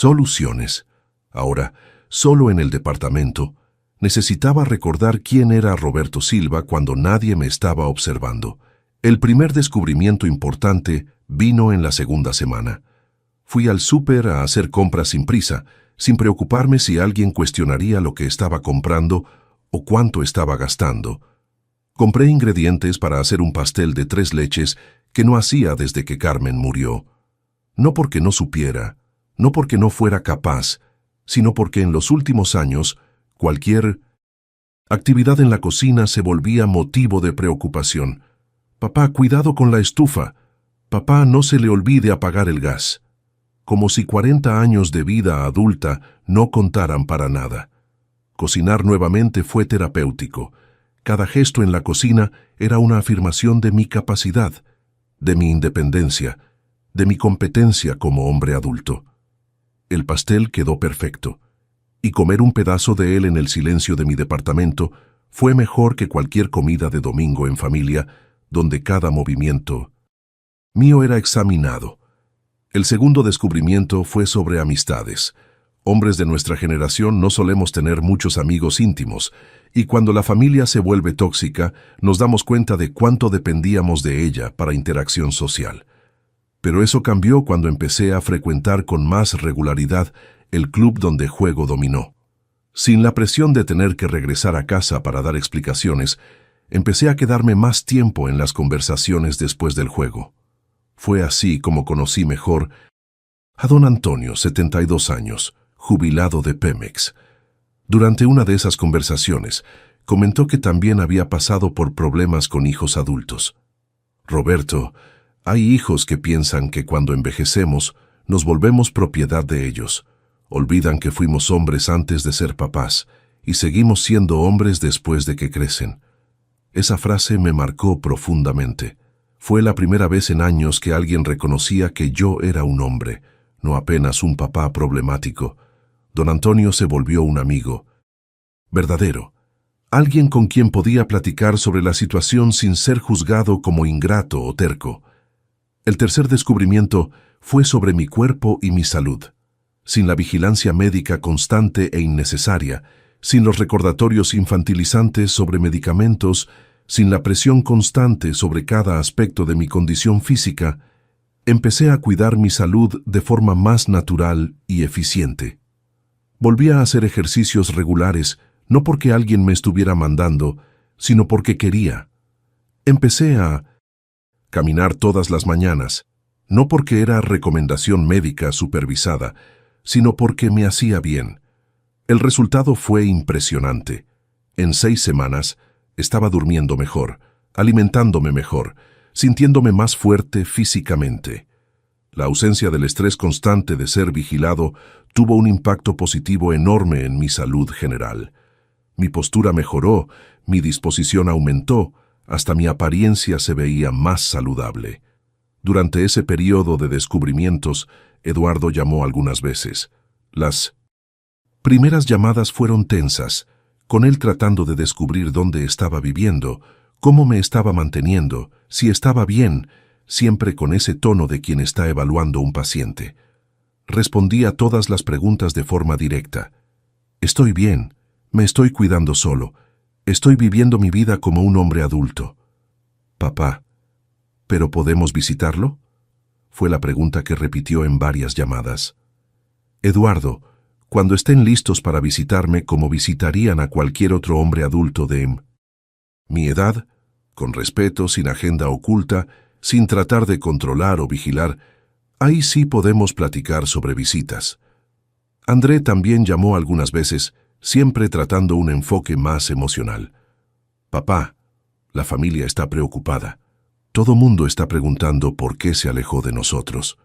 Soluciones. Ahora, solo en el departamento, necesitaba recordar quién era Roberto Silva cuando nadie me estaba observando. El primer descubrimiento importante vino en la segunda semana. Fui al súper a hacer compras sin prisa, sin preocuparme si alguien cuestionaría lo que estaba comprando o cuánto estaba gastando. Compré ingredientes para hacer un pastel de 3 leches que no hacía desde que Carmen murió. No porque no supiera, no porque no fuera capaz, sino porque en los últimos años cualquier actividad en la cocina se volvía motivo de preocupación. Papá, cuidado con la estufa. Papá, no se le olvide apagar el gas. Como si 40 años de vida adulta no contaran para nada. Cocinar nuevamente fue terapéutico. Cada gesto en la cocina era una afirmación de mi capacidad, de mi independencia, de mi competencia como hombre adulto. El pastel quedó perfecto, y comer un pedazo de él en el silencio de mi departamento fue mejor que cualquier comida de domingo en familia, donde cada movimiento mío era examinado. El segundo descubrimiento fue sobre amistades. Hombres de nuestra generación no solemos tener muchos amigos íntimos, y cuando la familia se vuelve tóxica, nos damos cuenta de cuánto dependíamos de ella para interacción social. Pero eso cambió cuando empecé a frecuentar con más regularidad el club donde juego dominó. Sin la presión de tener que regresar a casa para dar explicaciones, empecé a quedarme más tiempo en las conversaciones después del juego. Fue así como conocí mejor a don Antonio, 72 años, jubilado de Pemex. Durante una de esas conversaciones, comentó que también había pasado por problemas con hijos adultos. Roberto, hay hijos que piensan que cuando envejecemos nos volvemos propiedad de ellos. Olvidan que fuimos hombres antes de ser papás y seguimos siendo hombres después de que crecen. Esa frase me marcó profundamente. Fue la primera vez en años que alguien reconocía que yo era un hombre, no apenas un papá problemático. Don Antonio se volvió un amigo verdadero, alguien con quien podía platicar sobre la situación sin ser juzgado como ingrato o terco. El tercer descubrimiento fue sobre mi cuerpo y mi salud. Sin la vigilancia médica constante e innecesaria, sin los recordatorios infantilizantes sobre medicamentos, sin la presión constante sobre cada aspecto de mi condición física, empecé a cuidar mi salud de forma más natural y eficiente. Volví a hacer ejercicios regulares, no porque alguien me estuviera mandando, sino porque quería. Empecé a caminar todas las mañanas, no porque era recomendación médica supervisada, sino porque me hacía bien. El resultado fue impresionante. En 6 semanas, estaba durmiendo mejor, alimentándome mejor, sintiéndome más fuerte físicamente. La ausencia del estrés constante de ser vigilado tuvo un impacto positivo enorme en mi salud general. Mi postura mejoró, mi disposición aumentó, hasta mi apariencia se veía más saludable. Durante ese periodo de descubrimientos, Eduardo llamó algunas veces. Las primeras llamadas fueron tensas, con él tratando de descubrir dónde estaba viviendo, cómo me estaba manteniendo, si estaba bien, siempre con ese tono de quien está evaluando un paciente. Respondía a todas las preguntas de forma directa. Estoy bien, me estoy cuidando solo, estoy viviendo mi vida como un hombre adulto. Papá, ¿pero podemos visitarlo? Fue la pregunta que repitió en varias llamadas. Eduardo, cuando estén listos para visitarme como visitarían a cualquier otro hombre adulto de mi edad, con respeto, sin agenda oculta, sin tratar de controlar o vigilar, ahí sí podemos platicar sobre visitas. André también llamó algunas veces, siempre tratando un enfoque más emocional. Papá, la familia está preocupada. Todo mundo está preguntando por qué se alejó de nosotros.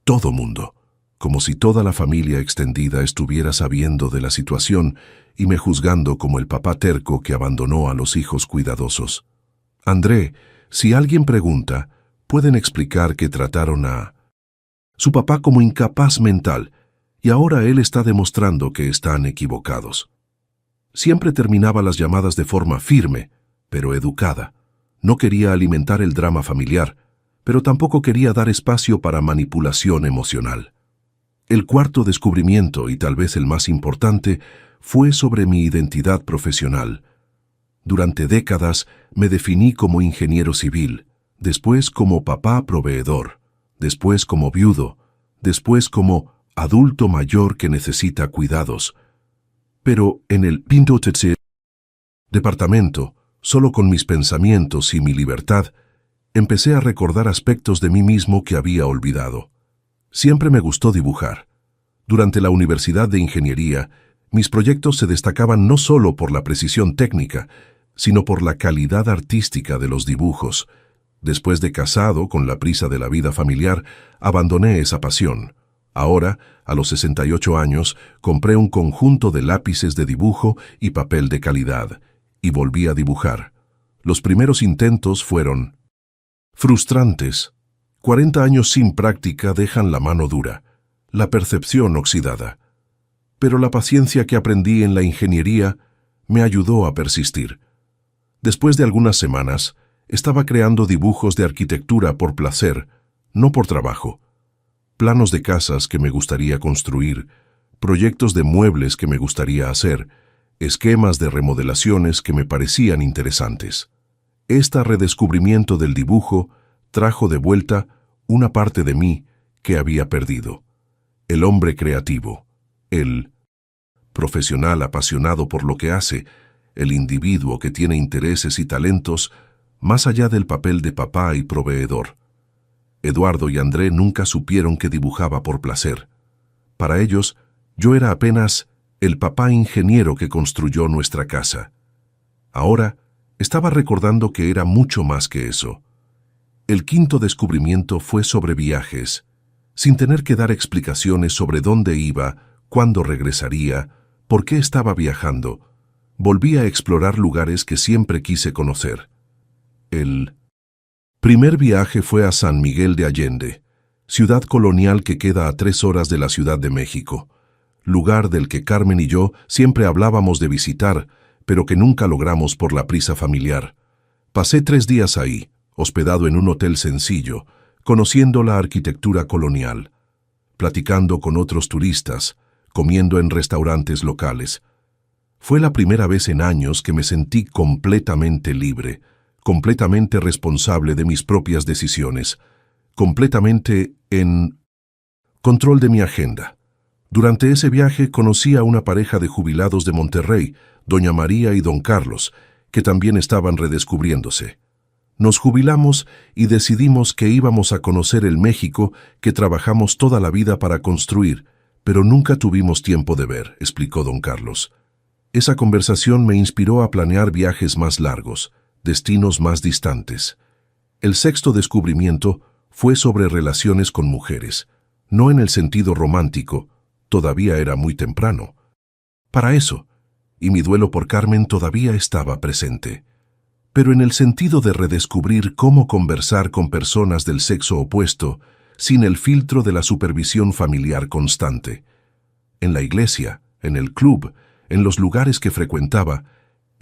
Todo mundo. Como si toda la familia extendida estuviera sabiendo de la situación y me juzgando como el papá terco que abandonó a los hijos cuidadosos. André, si alguien pregunta, pueden explicar que trataron a su papá como incapaz mental, y ahora él está demostrando que están equivocados. Siempre terminaba las llamadas de forma firme, pero educada. No quería alimentar el drama familiar, pero tampoco quería dar espacio para manipulación emocional. El cuarto descubrimiento, y tal vez el más importante, fue sobre mi identidad profesional. Durante décadas me definí como ingeniero civil, después como papá proveedor, después como viudo, después como adulto mayor que necesita cuidados. Pero en el quinto departamento, solo con mis pensamientos y mi libertad, empecé a recordar aspectos de mí mismo que había olvidado. Siempre me gustó dibujar. Durante la Universidad de Ingeniería, mis proyectos se destacaban no solo por la precisión técnica, sino por la calidad artística de los dibujos. Después de casado, con la prisa de la vida familiar, abandoné esa pasión. Ahora, a los 68 años, compré un conjunto de lápices de dibujo y papel de calidad, y volví a dibujar. Los primeros intentos fueron frustrantes. 40 años sin práctica dejan la mano dura, la percepción oxidada. Pero la paciencia que aprendí en la ingeniería me ayudó a persistir. Después de algunas semanas, estaba creando dibujos de arquitectura por placer, no por trabajo. Planos de casas que me gustaría construir, proyectos de muebles que me gustaría hacer, esquemas de remodelaciones que me parecían interesantes. Este redescubrimiento del dibujo trajo de vuelta una parte de mí que había perdido. El hombre creativo, el profesional apasionado por lo que hace, el individuo que tiene intereses y talentos más allá del papel de papá y proveedor. Eduardo y André nunca supieron que dibujaba por placer. Para ellos, yo era apenas el papá ingeniero que construyó nuestra casa. Ahora, estaba recordando que era mucho más que eso. El quinto descubrimiento fue sobre viajes, sin tener que dar explicaciones sobre dónde iba, cuándo regresaría, por qué estaba viajando. Volví a explorar lugares que siempre quise conocer. El primer viaje fue a San Miguel de Allende, ciudad colonial que queda a 3 horas de la Ciudad de México, lugar del que Carmen y yo siempre hablábamos de visitar, pero que nunca logramos por la prisa familiar. Pasé 3 días ahí, hospedado en un hotel sencillo, conociendo la arquitectura colonial, platicando con otros turistas, comiendo en restaurantes locales. Fue la primera vez en años que me sentí completamente libre, completamente responsable de mis propias decisiones, completamente en control de mi agenda. Durante ese viaje conocí a una pareja de jubilados de Monterrey, doña María y don Carlos, que también estaban redescubriéndose. Nos jubilamos y decidimos que íbamos a conocer el México que trabajamos toda la vida para construir, pero nunca tuvimos tiempo de ver, explicó don Carlos. Esa conversación me inspiró a planear viajes más largos, destinos más distantes. El sexto descubrimiento fue sobre relaciones con mujeres, no en el sentido romántico, todavía era muy temprano. Para eso, y mi duelo por Carmen todavía estaba presente, pero en el sentido de redescubrir cómo conversar con personas del sexo opuesto sin el filtro de la supervisión familiar constante. En la iglesia, en el club, en los lugares que frecuentaba,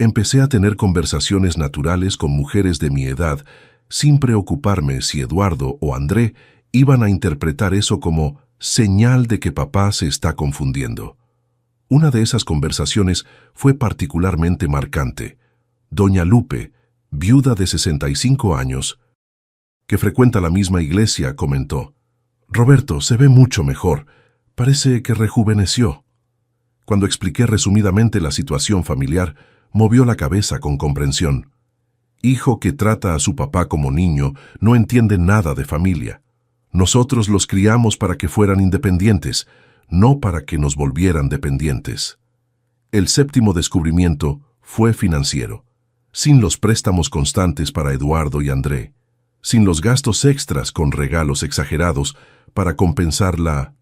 empecé a tener conversaciones naturales con mujeres de mi edad, sin preocuparme si Eduardo o André iban a interpretar eso como señal de que papá se está confundiendo. Una de esas conversaciones fue particularmente marcante. Doña Lupe, viuda de 65 años, que frecuenta la misma iglesia, comentó: «Roberto se ve mucho mejor, parece que rejuveneció». Cuando expliqué resumidamente la situación familiar, movió la cabeza con comprensión. Hijo que trata a su papá como niño no entiende nada de familia. Nosotros los criamos para que fueran independientes, no para que nos volvieran dependientes. El séptimo descubrimiento fue financiero. Sin los préstamos constantes para Eduardo y André, sin los gastos extras con regalos exagerados para compensar la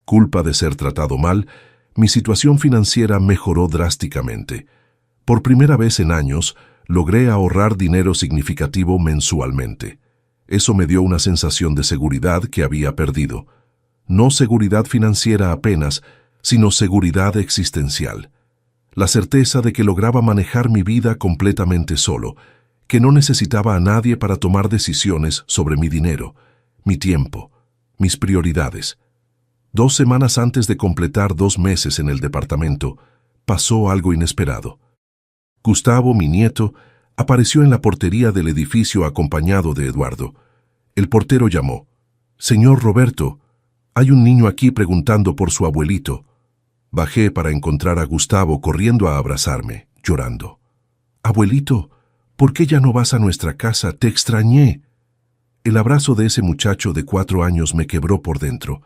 culpa de ser tratado mal, mi situación financiera mejoró drásticamente. Por primera vez en años, logré ahorrar dinero significativo mensualmente. Eso me dio una sensación de seguridad que había perdido. No seguridad financiera apenas, sino seguridad existencial. La certeza de que lograba manejar mi vida completamente solo, que no necesitaba a nadie para tomar decisiones sobre mi dinero, mi tiempo, mis prioridades. 2 semanas antes de completar 2 meses en el departamento, pasó algo inesperado. Gustavo, mi nieto, apareció en la portería del edificio acompañado de Eduardo. El portero llamó. «Señor Roberto, hay un niño aquí preguntando por su abuelito». Bajé para encontrar a Gustavo corriendo a abrazarme, llorando. «Abuelito, ¿por qué ya no vas a nuestra casa? Te extrañé». El abrazo de ese muchacho de 4 años me quebró por dentro.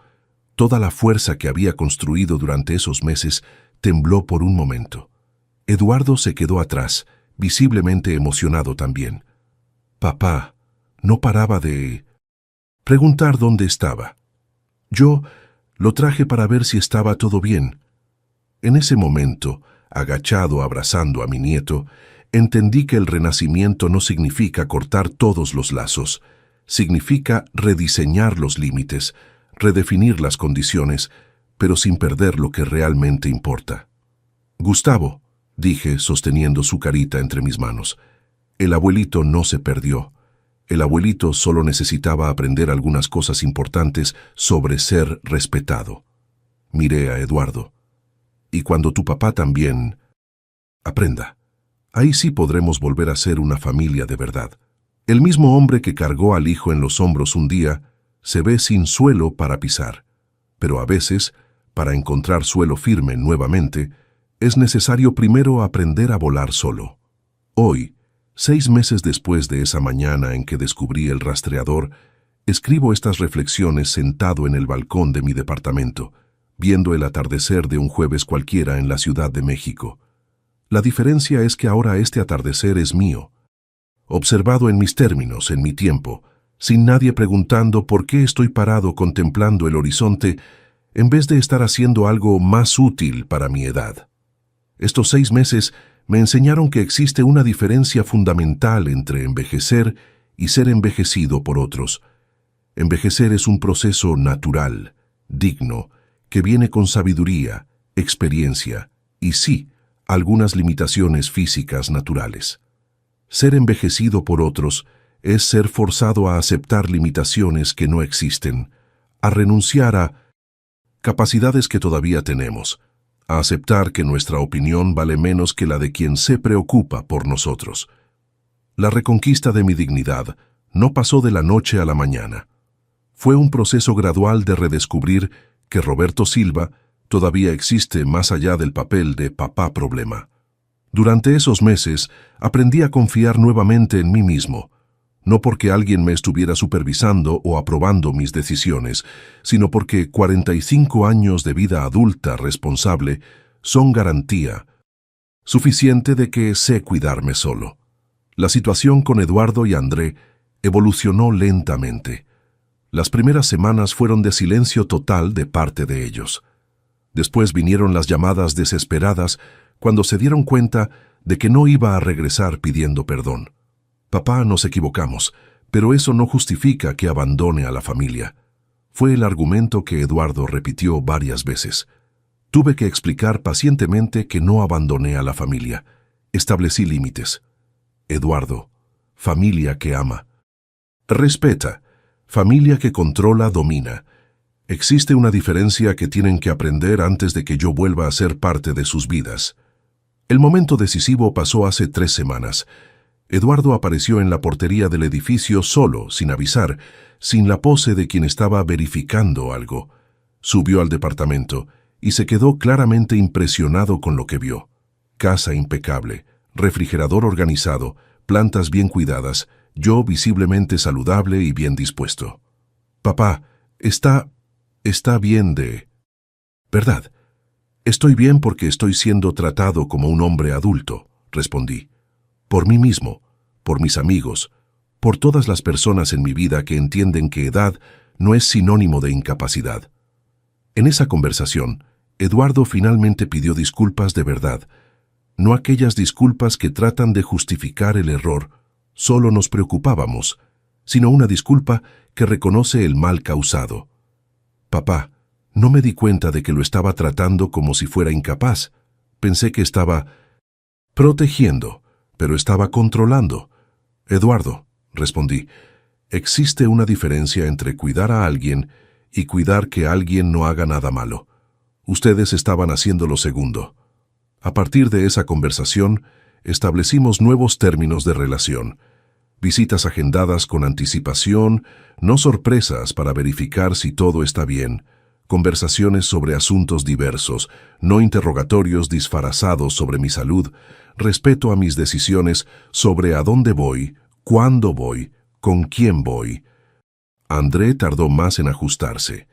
Toda la fuerza que había construido durante esos meses tembló por un momento. Eduardo se quedó atrás, visiblemente emocionado también. Papá no paraba de preguntar dónde estaba. Yo lo traje para ver si estaba todo bien. En ese momento, agachado abrazando a mi nieto, entendí que el renacimiento no significa cortar todos los lazos, significa rediseñar los límites, redefinir las condiciones, pero sin perder lo que realmente importa. «Gustavo», dije sosteniendo su carita entre mis manos, «el abuelito no se perdió. El abuelito solo necesitaba aprender algunas cosas importantes sobre ser respetado». Miré a Eduardo. «Y cuando tu papá también aprenda, ahí sí podremos volver a ser una familia de verdad». El mismo hombre que cargó al hijo en los hombros un día se ve sin suelo para pisar, pero a veces, para encontrar suelo firme nuevamente, es necesario primero aprender a volar solo. Hoy, 6 meses después de esa mañana en que descubrí el rastreador, escribo estas reflexiones sentado en el balcón de mi departamento, viendo el atardecer de un jueves cualquiera en la Ciudad de México. La diferencia es que ahora este atardecer es mío, observado en mis términos, en mi tiempo, sin nadie preguntando por qué estoy parado contemplando el horizonte en vez de estar haciendo algo más útil para mi edad. Estos 6 meses me enseñaron que existe una diferencia fundamental entre envejecer y ser envejecido por otros. Envejecer es un proceso natural, digno, que viene con sabiduría, experiencia y sí, algunas limitaciones físicas naturales. Ser envejecido por otros es ser forzado a aceptar limitaciones que no existen, a renunciar a capacidades que todavía tenemos, a aceptar que nuestra opinión vale menos que la de quien se preocupa por nosotros. La reconquista de mi dignidad no pasó de la noche a la mañana. Fue un proceso gradual de redescubrir que Roberto Silva todavía existe más allá del papel de papá problema. Durante esos meses aprendí a confiar nuevamente en mí mismo, no porque alguien me estuviera supervisando o aprobando mis decisiones, sino porque 45 años de vida adulta responsable son garantía suficiente de que sé cuidarme solo. La situación con Eduardo y André evolucionó lentamente. Las primeras semanas fueron de silencio total de parte de ellos. Después vinieron las llamadas desesperadas cuando se dieron cuenta de que no iba a regresar pidiendo perdón. «Papá, nos equivocamos, pero eso no justifica que abandone a la familia». Fue el argumento que Eduardo repitió varias veces. Tuve que explicar pacientemente que no abandoné a la familia. Establecí límites. Eduardo, familia que ama. Respeta, familia que controla, domina. Existe una diferencia que tienen que aprender antes de que yo vuelva a ser parte de sus vidas. El momento decisivo pasó hace 3 semanas. Eduardo apareció en la portería del edificio solo, sin avisar, sin la pose de quien estaba verificando algo. Subió al departamento y se quedó claramente impresionado con lo que vio. Casa impecable, refrigerador organizado, plantas bien cuidadas, yo visiblemente saludable y bien dispuesto. «Papá, está bien de verdad. Estoy bien porque estoy siendo tratado como un hombre adulto», respondí. «Por mí mismo, por mis amigos, por todas las personas en mi vida que entienden que edad no es sinónimo de incapacidad». En esa conversación, Eduardo finalmente pidió disculpas de verdad, no aquellas disculpas que tratan de justificar el error, solo nos preocupábamos, sino una disculpa que reconoce el mal causado. «Papá, no me di cuenta de que lo estaba tratando como si fuera incapaz. Pensé que estaba protegiendo, pero estaba controlando». «Eduardo», respondí, «existe una diferencia entre cuidar a alguien y cuidar que alguien no haga nada malo. Ustedes estaban haciendo lo segundo. A partir de esa conversación, establecimos nuevos términos de relación. Visitas agendadas con anticipación, no sorpresas para verificar si todo está bien. Conversaciones sobre asuntos diversos, no interrogatorios disfrazados sobre mi salud, respeto a mis decisiones sobre a dónde voy, cuándo voy, con quién voy. André tardó más en ajustarse.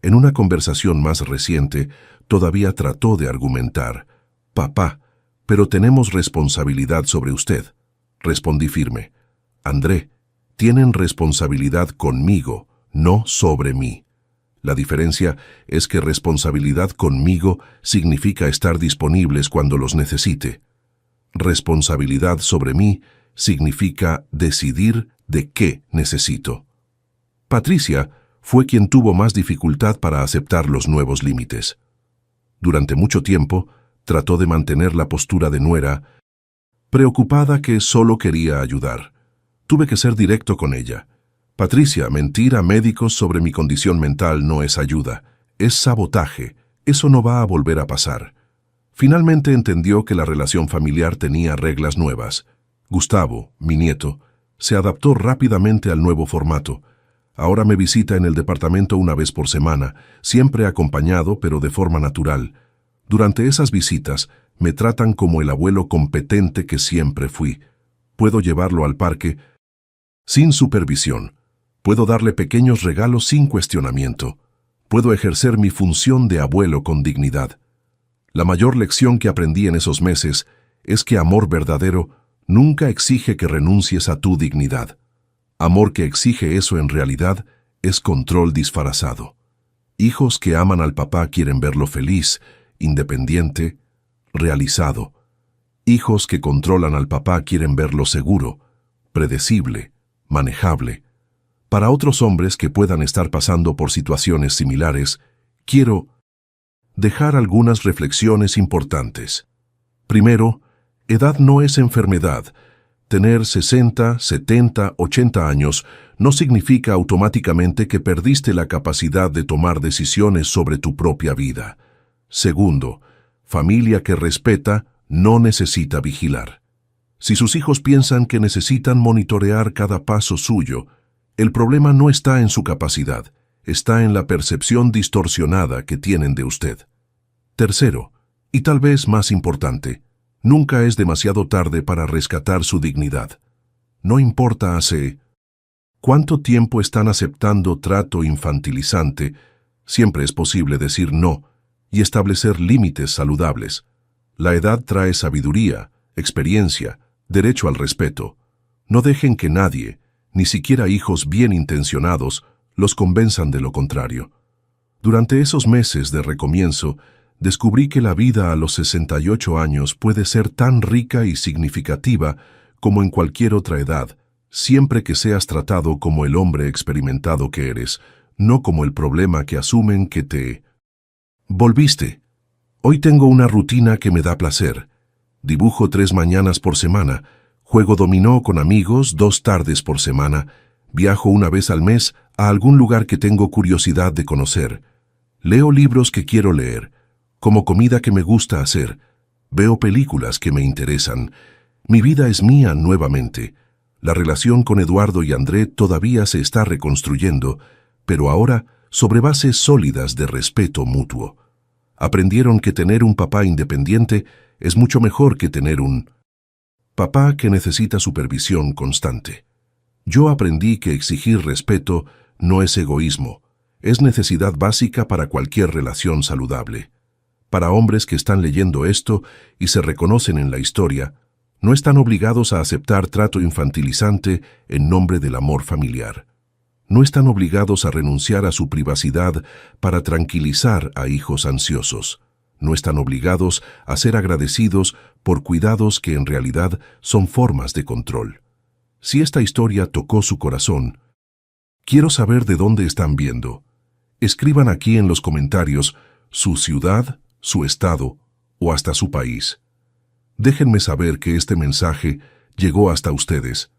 En una conversación más reciente, todavía trató de argumentar. «Papá, pero tenemos responsabilidad sobre usted». Respondí firme. «André, tienen responsabilidad conmigo, no sobre mí. La diferencia es que responsabilidad conmigo significa estar disponibles cuando los necesite. Responsabilidad sobre mí significa decidir de qué necesito». Patricia fue quien tuvo más dificultad para aceptar los nuevos límites. Durante mucho tiempo, trató de mantener la postura de nuera, preocupada que solo quería ayudar. Tuve que ser directo con ella. «Patricia, mentir a médicos sobre mi condición mental no es ayuda, es sabotaje. Eso no va a volver a pasar». Finalmente entendió que la relación familiar tenía reglas nuevas. Gustavo, mi nieto, se adaptó rápidamente al nuevo formato. Ahora me visita en el departamento una vez por semana, siempre acompañado pero de forma natural. Durante esas visitas, me tratan como el abuelo competente que siempre fui. Puedo llevarlo al parque sin supervisión. Puedo darle pequeños regalos sin cuestionamiento. Puedo ejercer mi función de abuelo con dignidad. La mayor lección que aprendí en esos meses es que amor verdadero nunca exige que renuncies a tu dignidad. Amor que exige eso en realidad es control disfrazado. Hijos que aman al papá quieren verlo feliz, independiente, realizado. Hijos que controlan al papá quieren verlo seguro, predecible, manejable. Para otros hombres que puedan estar pasando por situaciones similares, quiero dejar algunas reflexiones importantes. Primero, edad no es enfermedad. Tener 60, 70, 80 años no significa automáticamente que perdiste la capacidad de tomar decisiones sobre tu propia vida. Segundo, familia que respeta no necesita vigilar. Si sus hijos piensan que necesitan monitorear cada paso suyo, el problema no está en su capacidad, está en la percepción distorsionada que tienen de usted. Tercero, y tal vez más importante, nunca es demasiado tarde para rescatar su dignidad. No importa hace cuánto tiempo están aceptando trato infantilizante, siempre es posible decir no y establecer límites saludables. La edad trae sabiduría, experiencia, derecho al respeto. No dejen que nadie, ni siquiera hijos bien intencionados, los convenzan de lo contrario. Durante esos meses de recomienzo, descubrí que la vida a los 68 años puede ser tan rica y significativa como en cualquier otra edad, siempre que seas tratado como el hombre experimentado que eres, no como el problema que asumen que te volviste. Hoy tengo una rutina que me da placer. Dibujo 3 mañanas por semana, juego dominó con amigos 2 tardes por semana, viajo una vez al mes a algún lugar que tengo curiosidad de conocer, leo libros que quiero leer, como comida que me gusta hacer, veo películas que me interesan. Mi vida es mía nuevamente. La relación con Eduardo y André todavía se está reconstruyendo, pero ahora sobre bases sólidas de respeto mutuo. Aprendieron que tener un papá independiente es mucho mejor que tener un papá que necesita supervisión constante. Yo aprendí que exigir respeto no es egoísmo, es necesidad básica para cualquier relación saludable. Para hombres que están leyendo esto y se reconocen en la historia, no están obligados a aceptar trato infantilizante en nombre del amor familiar. No están obligados a renunciar a su privacidad para tranquilizar a hijos ansiosos. No están obligados a ser agradecidos por cuidados que en realidad son formas de control. Si esta historia tocó su corazón, quiero saber de dónde están viendo. Escriban aquí en los comentarios su ciudad, su estado o hasta su país. Déjenme saber que este mensaje llegó hasta ustedes.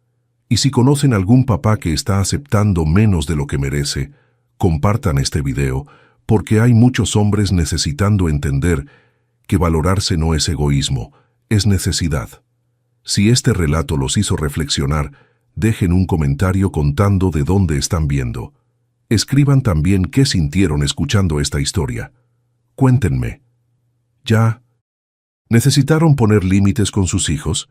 Y si conocen algún papá que está aceptando menos de lo que merece, Compartan este video porque hay muchos hombres necesitando entender que valorarse no es egoísmo, es necesidad. Si este relato los hizo reflexionar, dejen un comentario contando de dónde están viendo. Escriban también qué sintieron escuchando esta historia. Cuéntenme. ¿Ya necesitaron poner límites con sus hijos?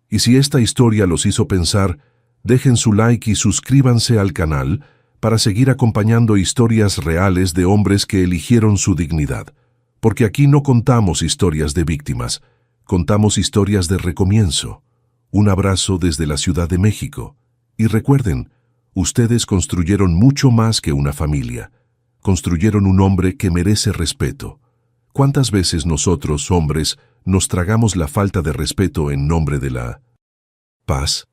Y si esta historia los hizo pensar, dejen su like y suscríbanse al canal para seguir acompañando historias reales de hombres que eligieron su dignidad. Porque aquí no contamos historias de víctimas, contamos historias de recomienzo. Un abrazo desde la Ciudad de México. Y recuerden, ustedes construyeron mucho más que una familia. Construyeron un hombre que merece respeto. ¿Cuántas veces nosotros, hombres, nos tragamos la falta de respeto en nombre de la paz?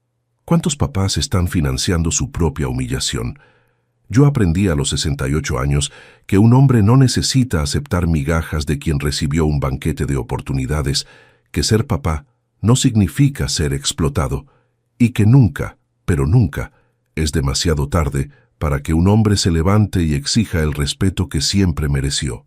¿Cuántos papás están financiando su propia humillación? Yo aprendí a los 68 años que un hombre no necesita aceptar migajas de quien recibió un banquete de oportunidades, que ser papá no significa ser explotado, y que nunca, pero nunca, es demasiado tarde para que un hombre se levante y exija el respeto que siempre mereció.